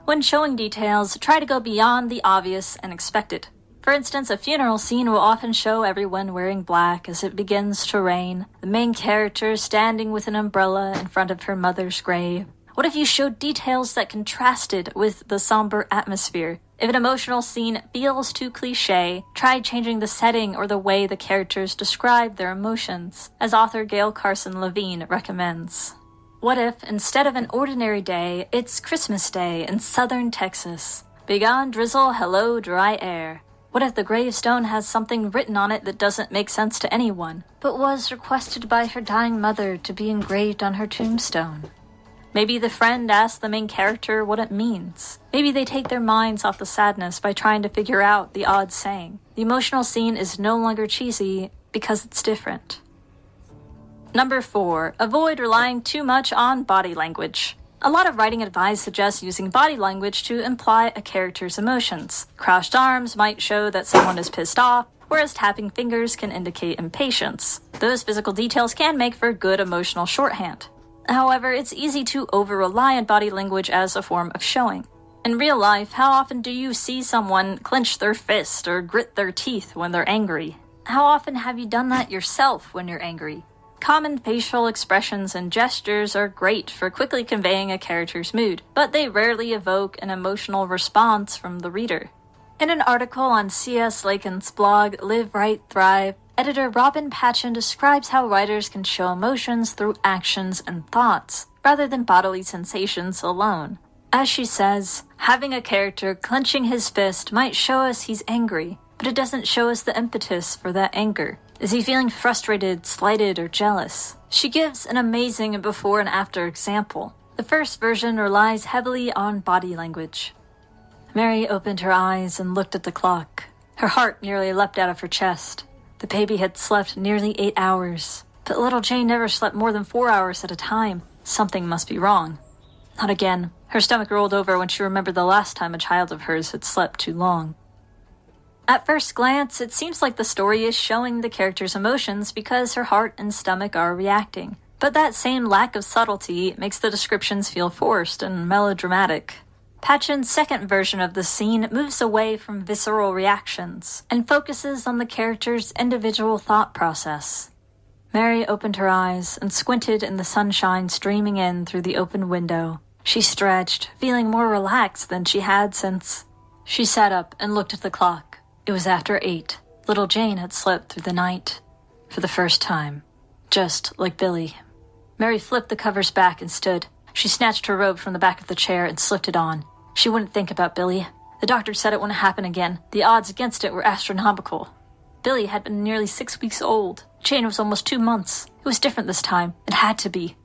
When showing details, try to go beyond the obvious and expected. For instance, a funeral scene will often show everyone wearing black as it begins to rain, the main character standing with an umbrella in front of her mother's grave. What if you showed details that contrasted with the somber atmosphere? If an emotional scene feels too cliché, try changing the setting or the way the characters describe their emotions, as author Gail Carson Levine recommends. What if, instead of an ordinary day, it's Christmas Day in southern Texas? Begone drizzle, hello dry air. What if the gravestone has something written on it that doesn't make sense to anyone, but was requested by her dying mother to be engraved on her tombstone? Maybe the friend asks the main character what it means. Maybe they take their minds off the sadness by trying to figure out the odd saying. The emotional scene is no longer cheesy because it's different. Number 4. Avoid relying too much on body language. A lot of writing advice suggests using body language to imply a character's emotions. Crossed arms might show that someone is pissed off, whereas tapping fingers can indicate impatience. Those physical details can make for good emotional shorthand. However, it's easy to over-rely on body language as a form of showing. In real life, how often do you see someone clench their fist or grit their teeth when they're angry? How often have you done that yourself when you're angry? Common facial expressions and gestures are great for quickly conveying a character's mood, but they rarely evoke an emotional response from the reader. In an article on C.S. Lakin's blog, Live, Write, Thrive, editor Robin Patchen describes how writers can show emotions through actions and thoughts, rather than bodily sensations alone. As she says, having a character clenching his fist might show us he's angry, but it doesn't show us the impetus for that anger. Is he feeling frustrated, slighted, or jealous? She gives an amazing before and after example. The first version relies heavily on body language. Mary opened her eyes and looked at the clock. Her heart nearly leapt out of her chest. The baby had slept nearly 8 hours, but little Jane never slept more than 4 hours at a time. Something must be wrong. Not again. Her stomach rolled over when she remembered the last time a child of hers had slept too long. At first glance, it seems like the story is showing the character's emotions because her heart and stomach are reacting. But that same lack of subtlety makes the descriptions feel forced and melodramatic. Patchen's second version of the scene moves away from visceral reactions and focuses on the character's individual thought process. Mary opened her eyes and squinted in the sunshine streaming in through the open window. She stretched, feeling more relaxed than she had since. She sat up and looked at the clock. It was after 8. Little Jane had slept through the night. For the first time. Just like Billy. Mary flipped the covers back and stood. She snatched her robe from the back of the chair and slipped it on. She wouldn't think about Billy. The doctor said it wouldn't happen again. The odds against it were astronomical. Billy had been nearly 6 weeks old. Jane was almost 2 months. It was different this time. It had to be.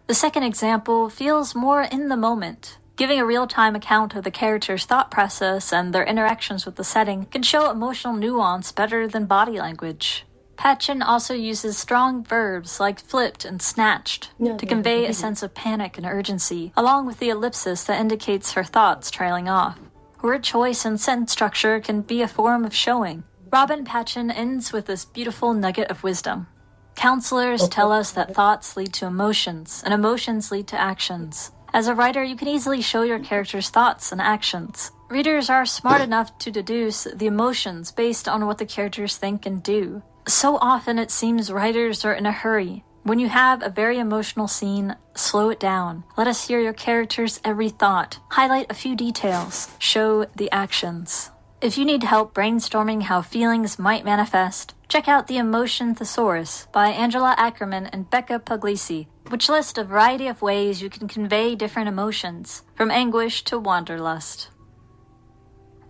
The second example feels more in the moment. Giving a real-time account of the character's thought process and their interactions with the setting can show emotional nuance better than body language. Patchen also uses strong verbs like flipped and snatched to convey a sense of panic and urgency, along with the ellipsis that indicates her thoughts trailing off. Word choice and sentence structure can be a form of showing. Robin Patchen ends with this beautiful nugget of wisdom. Counselors tell us that thoughts lead to emotions, and emotions lead to actions. As a writer, you can easily show your character's thoughts and actions. Readers are smart enough to deduce the emotions based on what the characters think and do. So often it seems writers are in a hurry. When you have a very emotional scene, slow it down. Let us hear your character's every thought. Highlight a few details. Show the actions. If you need help brainstorming how feelings might manifest, check out The Emotion Thesaurus by Angela Ackerman and Becca Puglisi, which lists a variety of ways you can convey different emotions, from anguish to wanderlust.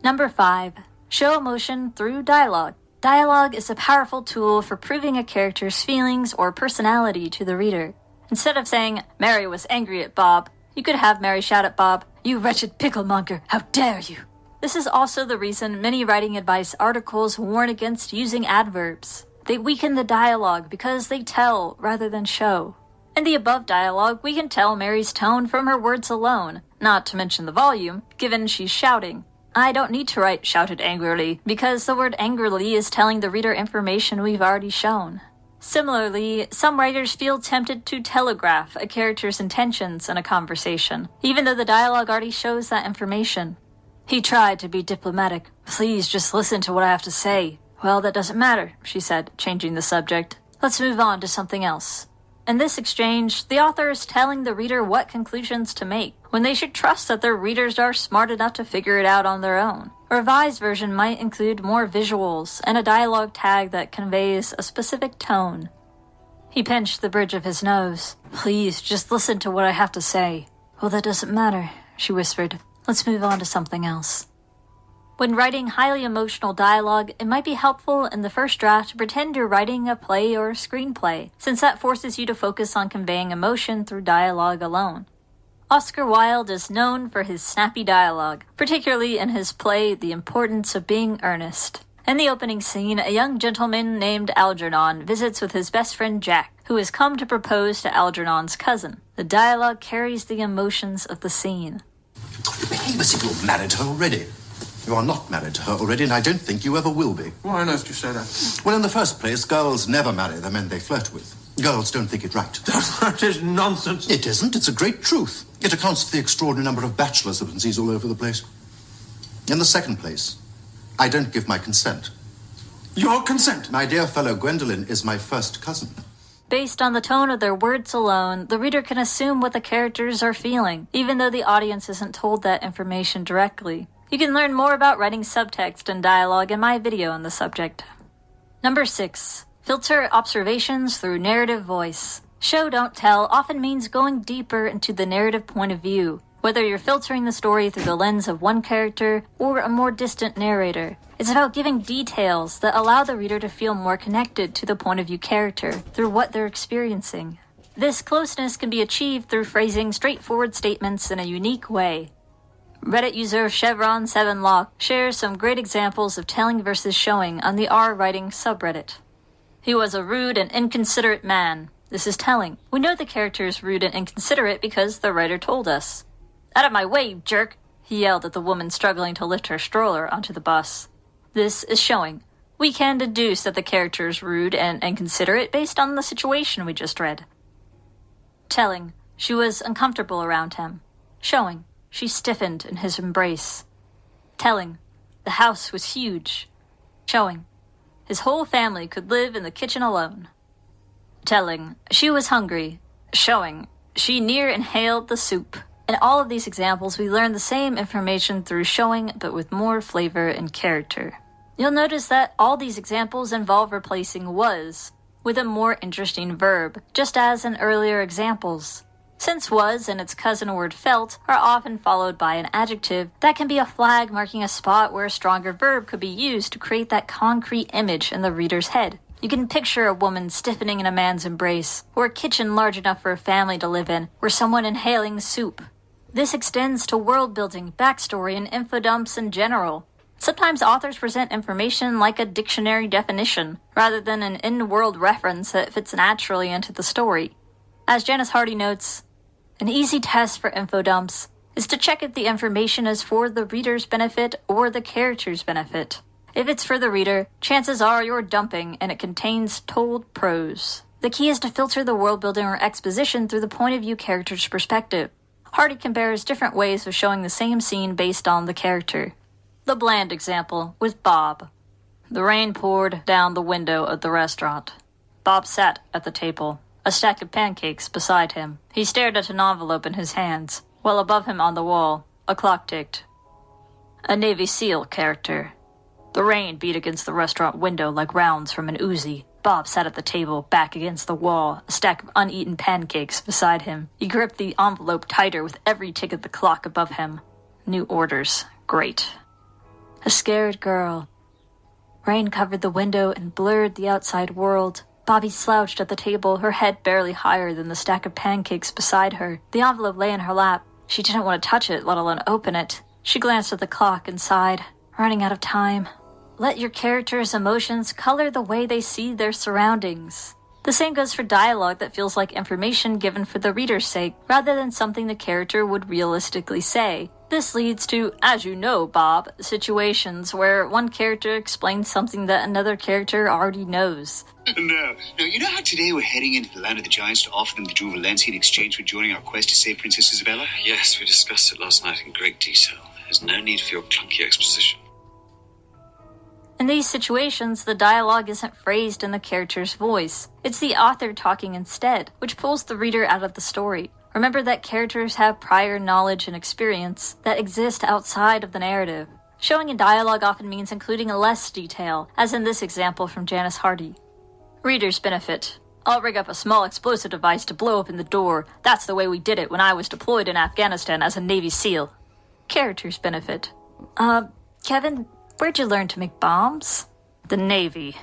Number 5. Show emotion through dialogue. Dialogue is a powerful tool for proving a character's feelings or personality to the reader. Instead of saying, Mary was angry at Bob, you could have Mary shout at Bob, "You wretched picklemonger, how dare you!" This is also the reason many writing advice articles warn against using adverbs. They weaken the dialogue because they tell rather than show. In the above dialogue, we can tell Mary's tone from her words alone, not to mention the volume, given she's shouting. I don't need to write shouted angrily, because the word angrily is telling the reader information we've already shown. Similarly, some writers feel tempted to telegraph a character's intentions in a conversation, even though the dialogue already shows that information. He tried to be diplomatic. "Please just listen to what I have to say." "Well, that doesn't matter," she said, changing the subject. "Let's move on to something else." In this exchange, the author is telling the reader what conclusions to make, when they should trust that their readers are smart enough to figure it out on their own. A revised version might include more visuals and a dialogue tag that conveys a specific tone. He pinched the bridge of his nose. "Please, just listen to what I have to say." "Well, that doesn't matter," she whispered. "Let's move on to something else." When writing highly emotional dialogue, it might be helpful in the first draft to pretend you're writing a play or a screenplay, since that forces you to focus on conveying emotion through dialogue alone. Oscar Wilde is known for his snappy dialogue, particularly in his play The Importance of Being Earnest. In the opening scene, a young gentleman named Algernon visits with his best friend Jack, who has come to propose to Algernon's cousin. The dialogue carries the emotions of the scene. Behave as if you're married to her already. You are not married to her already, and I don't think you ever will be. Why on earth do you say that? Well, in the first place, girls never marry the men they flirt with. Girls don't think it right. That is nonsense. It isn't. It's a great truth. It accounts for the extraordinary number of bachelors that one sees all over the place. In the second place, I don't give my consent. Your consent? My dear fellow Gwendolen is my first cousin. Based on the tone of their words alone, the reader can assume what the characters are feeling, even though the audience isn't told that information directly. You can learn more about writing subtext and dialogue in my video on the subject. Number 6. Filter observations through narrative voice. Show don't tell often means going deeper into the narrative point of view, whether you're filtering the story through the lens of one character or a more distant narrator. It's about giving details that allow the reader to feel more connected to the point of view character through what they're experiencing. This closeness can be achieved through phrasing straightforward statements in a unique way. Reddit user Chevron7Lock shares some great examples of telling versus showing on the R-writing subreddit. He was a rude and inconsiderate man. This is telling. We know the character is rude and inconsiderate because the writer told us. "Out of my way, you jerk!" he yelled at the woman struggling to lift her stroller onto the bus. This is showing. We can deduce that the character is rude and inconsiderate based on the situation we just read. Telling. She was uncomfortable around him. Showing. she stiffened in his embrace. Telling, the house was huge. Showing, his whole family could live in the kitchen alone. Telling, she was hungry. Showing, she near inhaled the soup. In all of these examples, we learn the same information through showing, but with more flavor and character. You'll notice that all these examples involve replacing was with a more interesting verb, just as in earlier examples. Since was and its cousin word felt are often followed by an adjective, that can be a flag marking a spot where a stronger verb could be used to create that concrete image in the reader's head. You can picture a woman stiffening in a man's embrace, or a kitchen large enough for a family to live in, or someone inhaling soup. This extends to world-building, backstory, and info dumps in general. Sometimes authors present information like a dictionary definition, rather than an in-world reference that fits naturally into the story. As Janice Hardy notes, an easy test for info dumps is to check if the information is for the reader's benefit or the character's benefit. If it's for the reader, chances are you're dumping and it contains told prose. The key is to filter the world building or exposition through the point of view character's perspective. Hardy compares different ways of showing the same scene based on the character. The bland example with Bob. The rain poured down the window of the restaurant. Bob sat at the table, a stack of pancakes beside him. He stared at an envelope in his hands, while above him on the wall, a clock ticked. A Navy SEAL character. The rain beat against the restaurant window like rounds from an Uzi. Bob sat at the table, back against the wall, a stack of uneaten pancakes beside him. He gripped the envelope tighter with every tick of the clock above him. New orders. Great. A scared girl. Rain covered the window and blurred the outside world. Bobby slouched at the table, her head barely higher than the stack of pancakes beside her. The envelope lay in her lap. She didn't want to touch it, let alone open it. She glanced at the clock and sighed, running out of time. Let your characters' emotions color the way they see their surroundings. The same goes for dialogue that feels like information given for the reader's sake, rather than something the character would realistically say. This leads to, as you know, Bob, situations where one character explains something that another character already knows. No, you know how today we're heading into the land of the giants to offer them the Jewel Valencia in exchange for joining our quest to save Princess Isabella? Yes, we discussed it last night in great detail. There's no need for your clunky exposition. In these situations, the dialogue isn't phrased in the character's voice. It's the author talking instead, which pulls the reader out of the story. Remember that characters have prior knowledge and experience that exist outside of the narrative. Showing in dialogue often means including less detail, as in this example from Janice Hardy. Reader's benefit. I'll rig up a small explosive device to blow open the door. That's the way we did it when I was deployed in Afghanistan as a Navy SEAL. Character's benefit. Kevin, where'd you learn to make bombs? The Navy.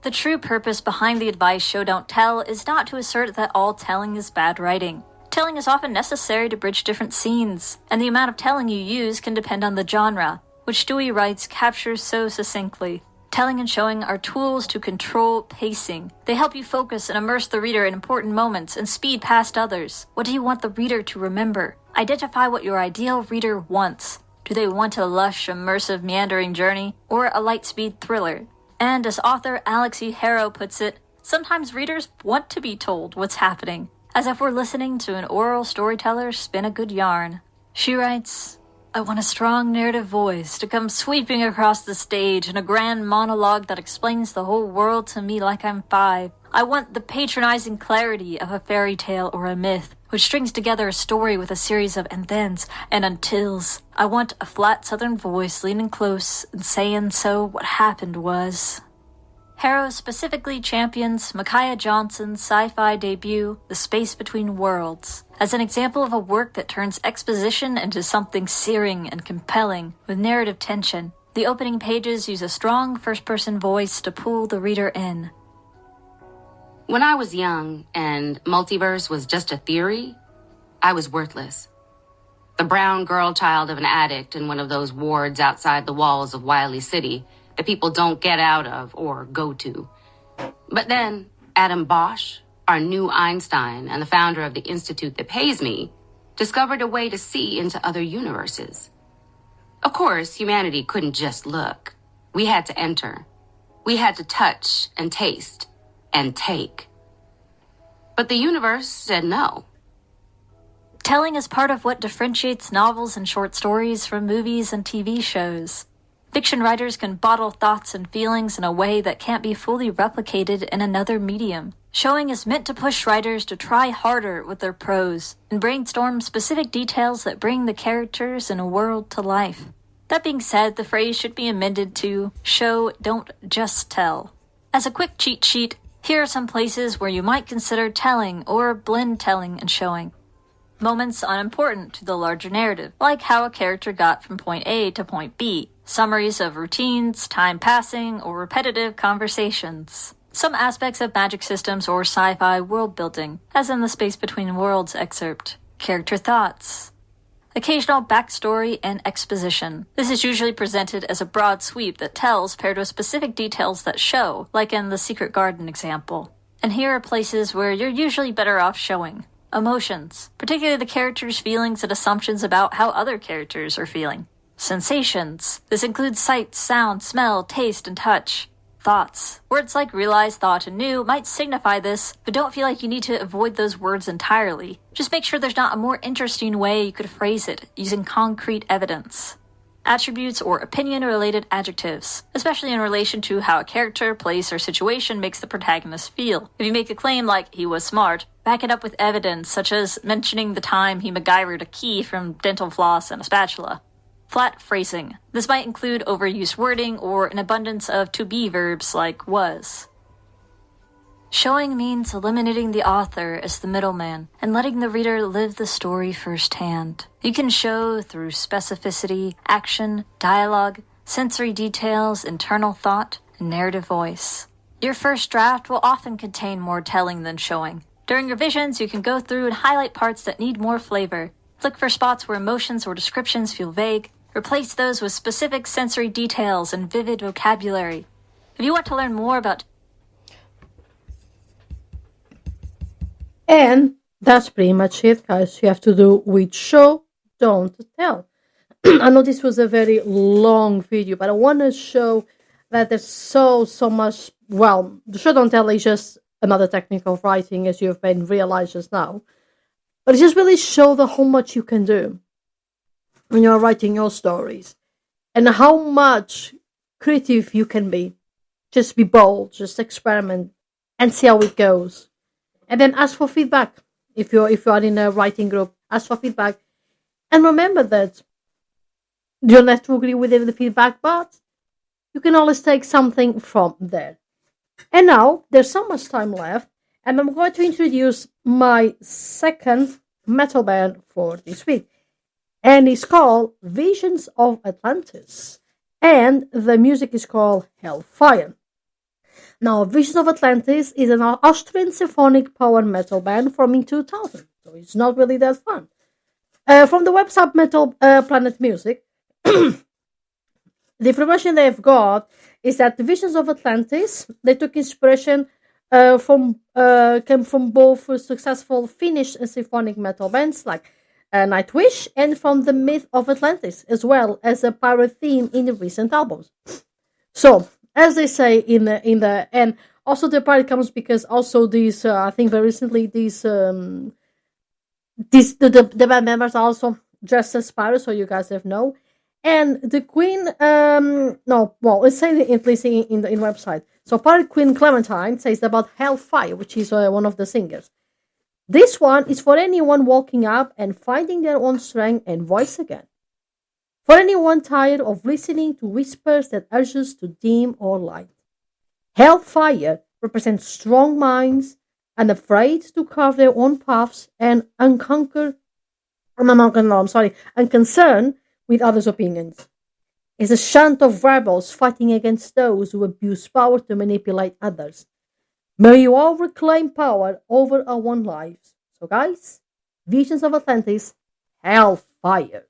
The true purpose behind the advice show don't tell is not to assert that all telling is bad writing. Telling is often necessary to bridge different scenes, and the amount of telling you use can depend on the genre, which Dewey writes captures so succinctly. Telling and showing are tools to control pacing. They help you focus and immerse the reader in important moments and speed past others. What do you want the reader to remember? Identify what your ideal reader wants. Do they want a lush, immersive, meandering journey, or a light-speed thriller? And as author Alex E. Harrow puts it, sometimes readers want to be told what's happening, as if we're listening to an oral storyteller spin a good yarn. She writes, I want a strong narrative voice to come sweeping across the stage in a grand monologue that explains the whole world to me like I'm 5. I want the patronizing clarity of a fairy tale or a myth, which strings together a story with a series of and-thens and untils. I want a flat southern voice leaning close and saying, so what happened was... Harrow specifically champions Micaiah Johnson's sci-fi debut, The Space Between Worlds, as an example of a work that turns exposition into something searing and compelling, with narrative tension. The opening pages use a strong first-person voice to pull the reader in. When I was young and multiverse was just a theory, I was worthless. The brown girl child of an addict in one of those wards outside the walls of Wiley City that people don't get out of or go to. But then Adam Bosch, our new Einstein and the founder of the institute that pays me, discovered a way to see into other universes. Of course, humanity couldn't just look. We had to enter. We had to touch and taste and take. But the universe said no. Telling is part of what differentiates novels and short stories from movies and TV shows. Fiction writers can bottle thoughts and feelings in a way that can't be fully replicated in another medium. Showing is meant to push writers to try harder with their prose and brainstorm specific details that bring the characters and a world to life. That being said, the phrase should be amended to show, don't just tell. As a quick cheat sheet, here are some places where you might consider telling or blend telling and showing. Moments unimportant to the larger narrative, like how a character got from point A to point B. Summaries of routines, time passing, or repetitive conversations. Some aspects of magic systems or sci-fi world building, as in the Space Between Worlds excerpt. Character thoughts. Occasional backstory and exposition. This is usually presented as a broad sweep that tells paired with specific details that show, like in the Secret Garden example. And here are places where you're usually better off showing. Emotions, particularly the characters' feelings and assumptions about how other characters are feeling. Sensations. This includes sight, sound, smell, taste, and touch. Thoughts. Words like realize, thought, and knew might signify this, but don't feel like you need to avoid those words entirely. Just make sure there's not a more interesting way you could phrase it, using concrete evidence. Attributes or opinion-related adjectives, especially in relation to how a character, place, or situation makes the protagonist feel. If you make a claim like, he was smart, back it up with evidence, such as mentioning the time he MacGyvered a key from dental floss and a spatula. Flat phrasing. This might include overused wording or an abundance of to-be verbs like was. Showing means eliminating the author as the middleman and letting the reader live the story firsthand. You can show through specificity, action, dialogue, sensory details, internal thought, and narrative voice. Your first draft will often contain more telling than showing. During revisions, you can go through and highlight parts that need more flavor. Look for spots where emotions or descriptions feel vague. Replace those with specific sensory details and vivid vocabulary. If you want to learn more about... And that's pretty much it, guys. You have to do with show, don't tell. I know this was a very long video, but I want to show that there's so much... Well, the show don't tell is just another technique of writing, as you've been realized just now. But it just really shows how much you can do when you're writing your stories. And how much creative you can be. Just be bold, just experiment, and see how it goes. And then ask for feedback. If you are in a writing group, ask for feedback. And remember that you don't have to agree with the feedback, but you can always take something from there. And now, there's so much time left, and I'm going to introduce my second metal band for this week. And it's called Visions of Atlantis. And the music is called Hellfire. Now, Visions of Atlantis is an Austrian symphonic power metal band formed in 2000. So it's not really that fun. From the website Metal Planet Music, the information they've got is that the Visions of Atlantis, they took inspiration came from both successful Finnish symphonic metal bands like Nightwish and from the myth of Atlantis, as well as a pirate theme in the recent albums. So, as they say in the and also the pirate comes because also these I think very recently the band members are also dressed as pirates, so you guys have know. And the queen, it's saying at least in the website. So Pirate Queen Clementine says about Hellfire, which is one of the singers. This one is for anyone walking up and finding their own strength and voice again. For anyone tired of listening to whispers that urges to dim or light. Hellfire represents strong minds, unafraid to carve their own paths and unconcerned with others' opinions. It's a chant of rebels fighting against those who abuse power to manipulate others. May you all reclaim power over our own lives. So guys, Visions of Atlantis, Hellfire.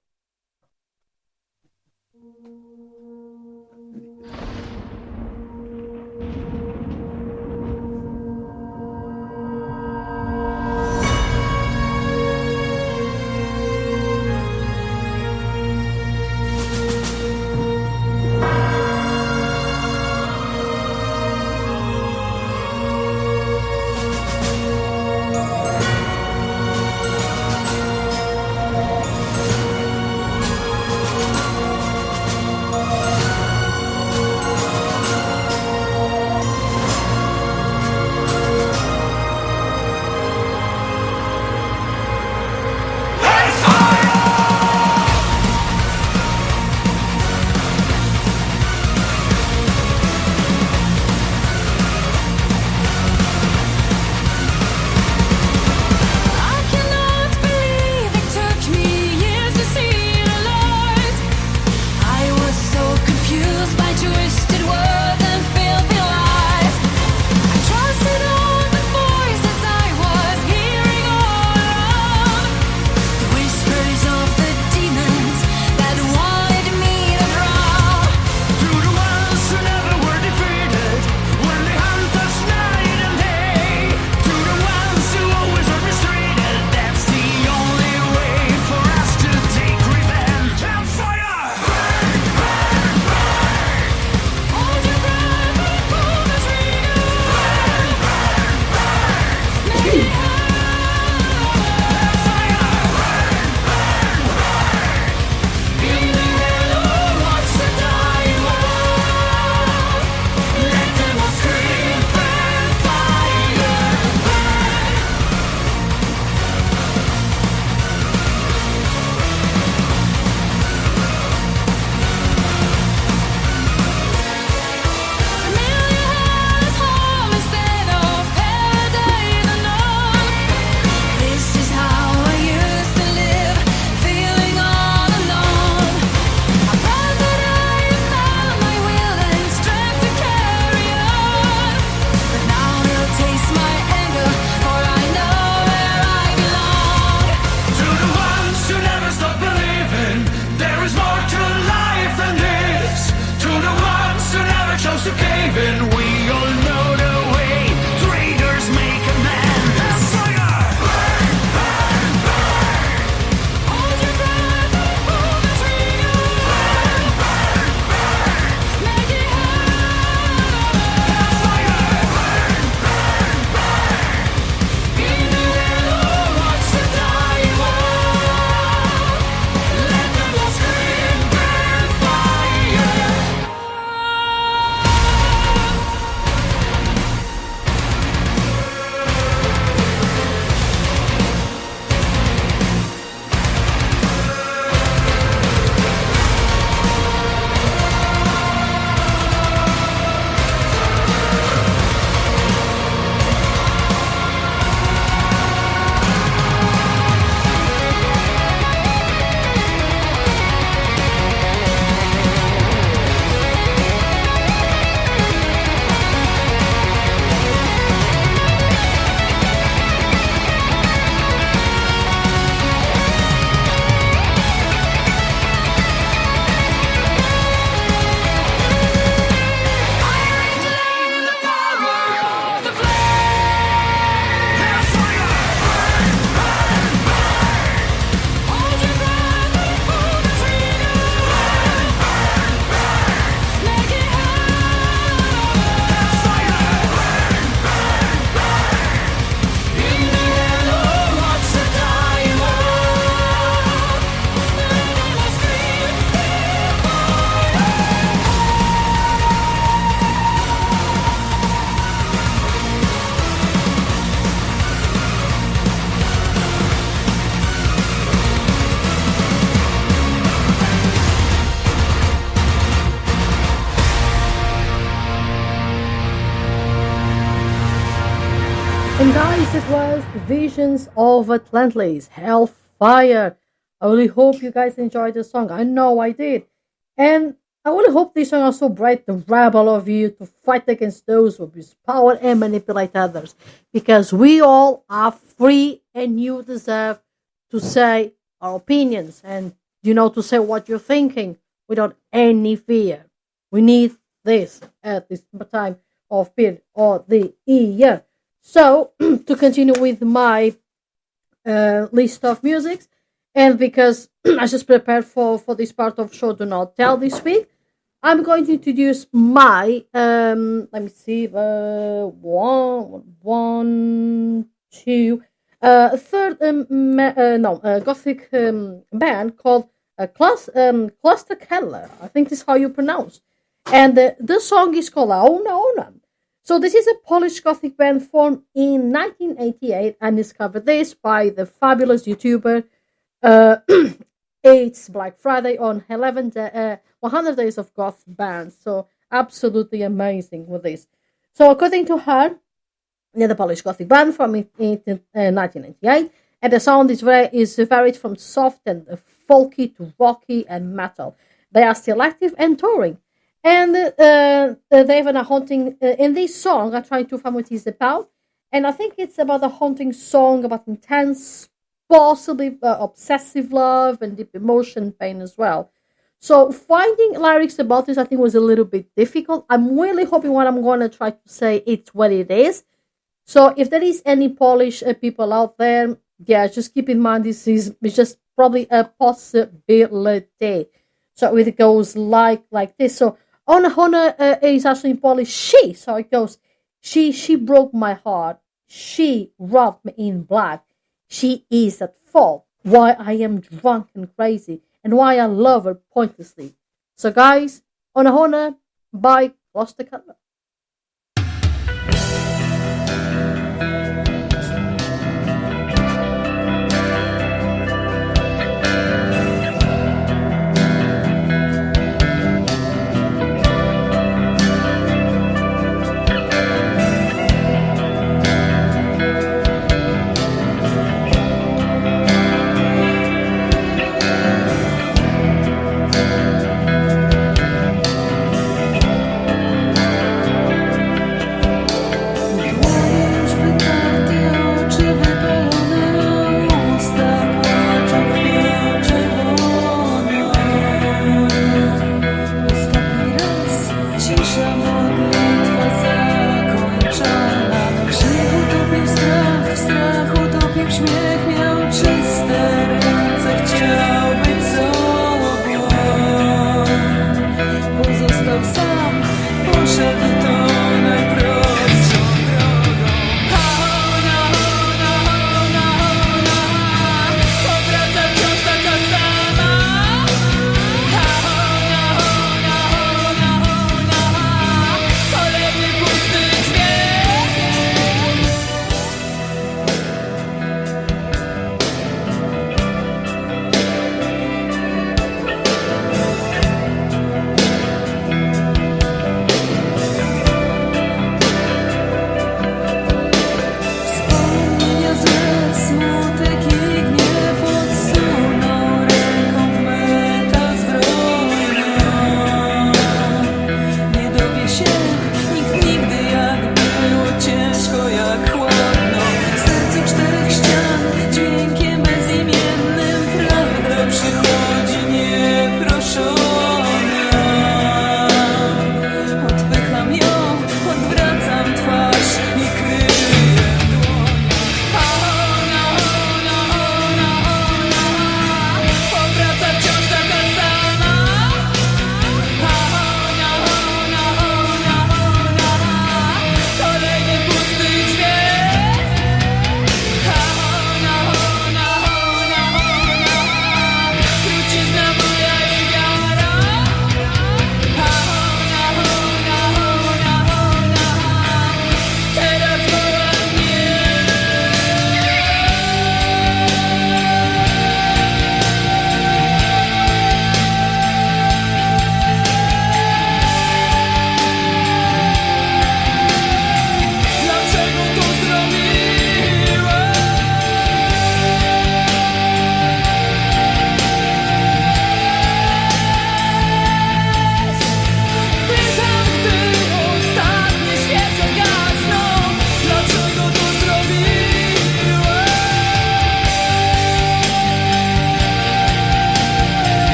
better life than this. To the ones who never chose to cave in, we all know the way. Traitors make amends. Fire! Burn, burn, burn. Hold your breath and pull the trigger. Burn, burn, burn. Make it hurt. Fire! Burn, burn, burn. In the middle, watch the dying world. Let the blood scream, burn fire. And guys, it was Visions of Atlantis, Hellfire. I really hope you guys enjoyed the song. I know I did. And I really hope this song also brought the rebel of you to fight against those who abuse power and manipulate others. Because we all are free and you deserve to say our opinions and, to say what you're thinking without any fear. We need this at this time of period or the year. So, to continue with my list of musics, and because I just prepared for this part of Show Do Not Tell this week, I'm going to introduce my, let me see, third gothic band called Cluster Kettler. I think this is how you pronounce. And the song is called Ona Ona. So this is a Polish Gothic band formed in 1988 and discovered this by the fabulous YouTuber It's Black Friday on 100 Days of Goth Bands. So absolutely amazing with this. So according to her, the Polish Gothic band from 1998, and the sound is varied from soft and folky to rocky and metal. They are still active and touring. And they have a haunting, in this song, I'm trying to find what it's about. And I think it's about a haunting song about intense, possibly obsessive love and deep emotion, pain as well. So finding lyrics about this, I think, was a little bit difficult. I'm really hoping what I'm going to try to say, it's what it is. So if there is any Polish people out there, yeah, just keep in mind this is just probably a possibility. So it goes like this. So Ona is actually in Polish she. So it goes, she broke my heart. She robbed me in black. She is at fault. Why I am drunk and crazy. And why I love her pointlessly. So guys, Ona by Cluster Kettler.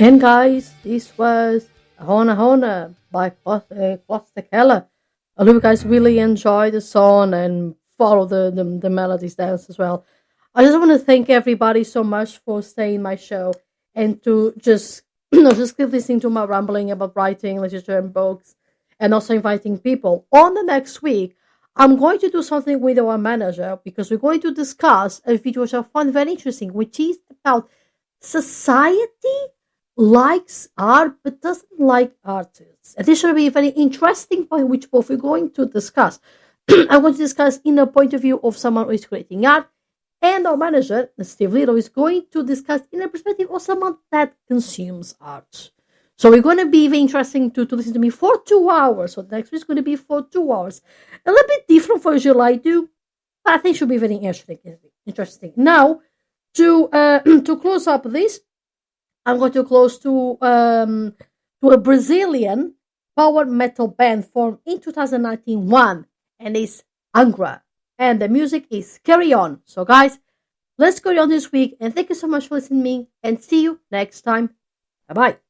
And guys, this was Hona Hona by Costa Keller. I hope you guys really enjoy the song and follow the melodies dance as well. I just want to thank everybody so much for staying in my show and to just just keep listening to my rambling about writing, literature, and books, and also inviting people. On the next week, I'm going to do something with our manager because we're going to discuss a video which I found very interesting, which is about society likes art but doesn't like artists. And this should be a very interesting point which both we're going to discuss. I'm going to discuss in the point of view of someone who is creating art, and our manager, Steve Little, is going to discuss in the perspective of someone that consumes art. So we're going to be very interesting to listen to me for 2 hours. So the next week is going to be for 2 hours. A little bit different for usual I do, but I think it should be very interesting. Now, to close up this, I'm going to close to a Brazilian power metal band formed in 2019, and it's Angra. And the music is Carry On. So guys, let's carry on this week, and thank you so much for listening, and see you next time. Bye-bye.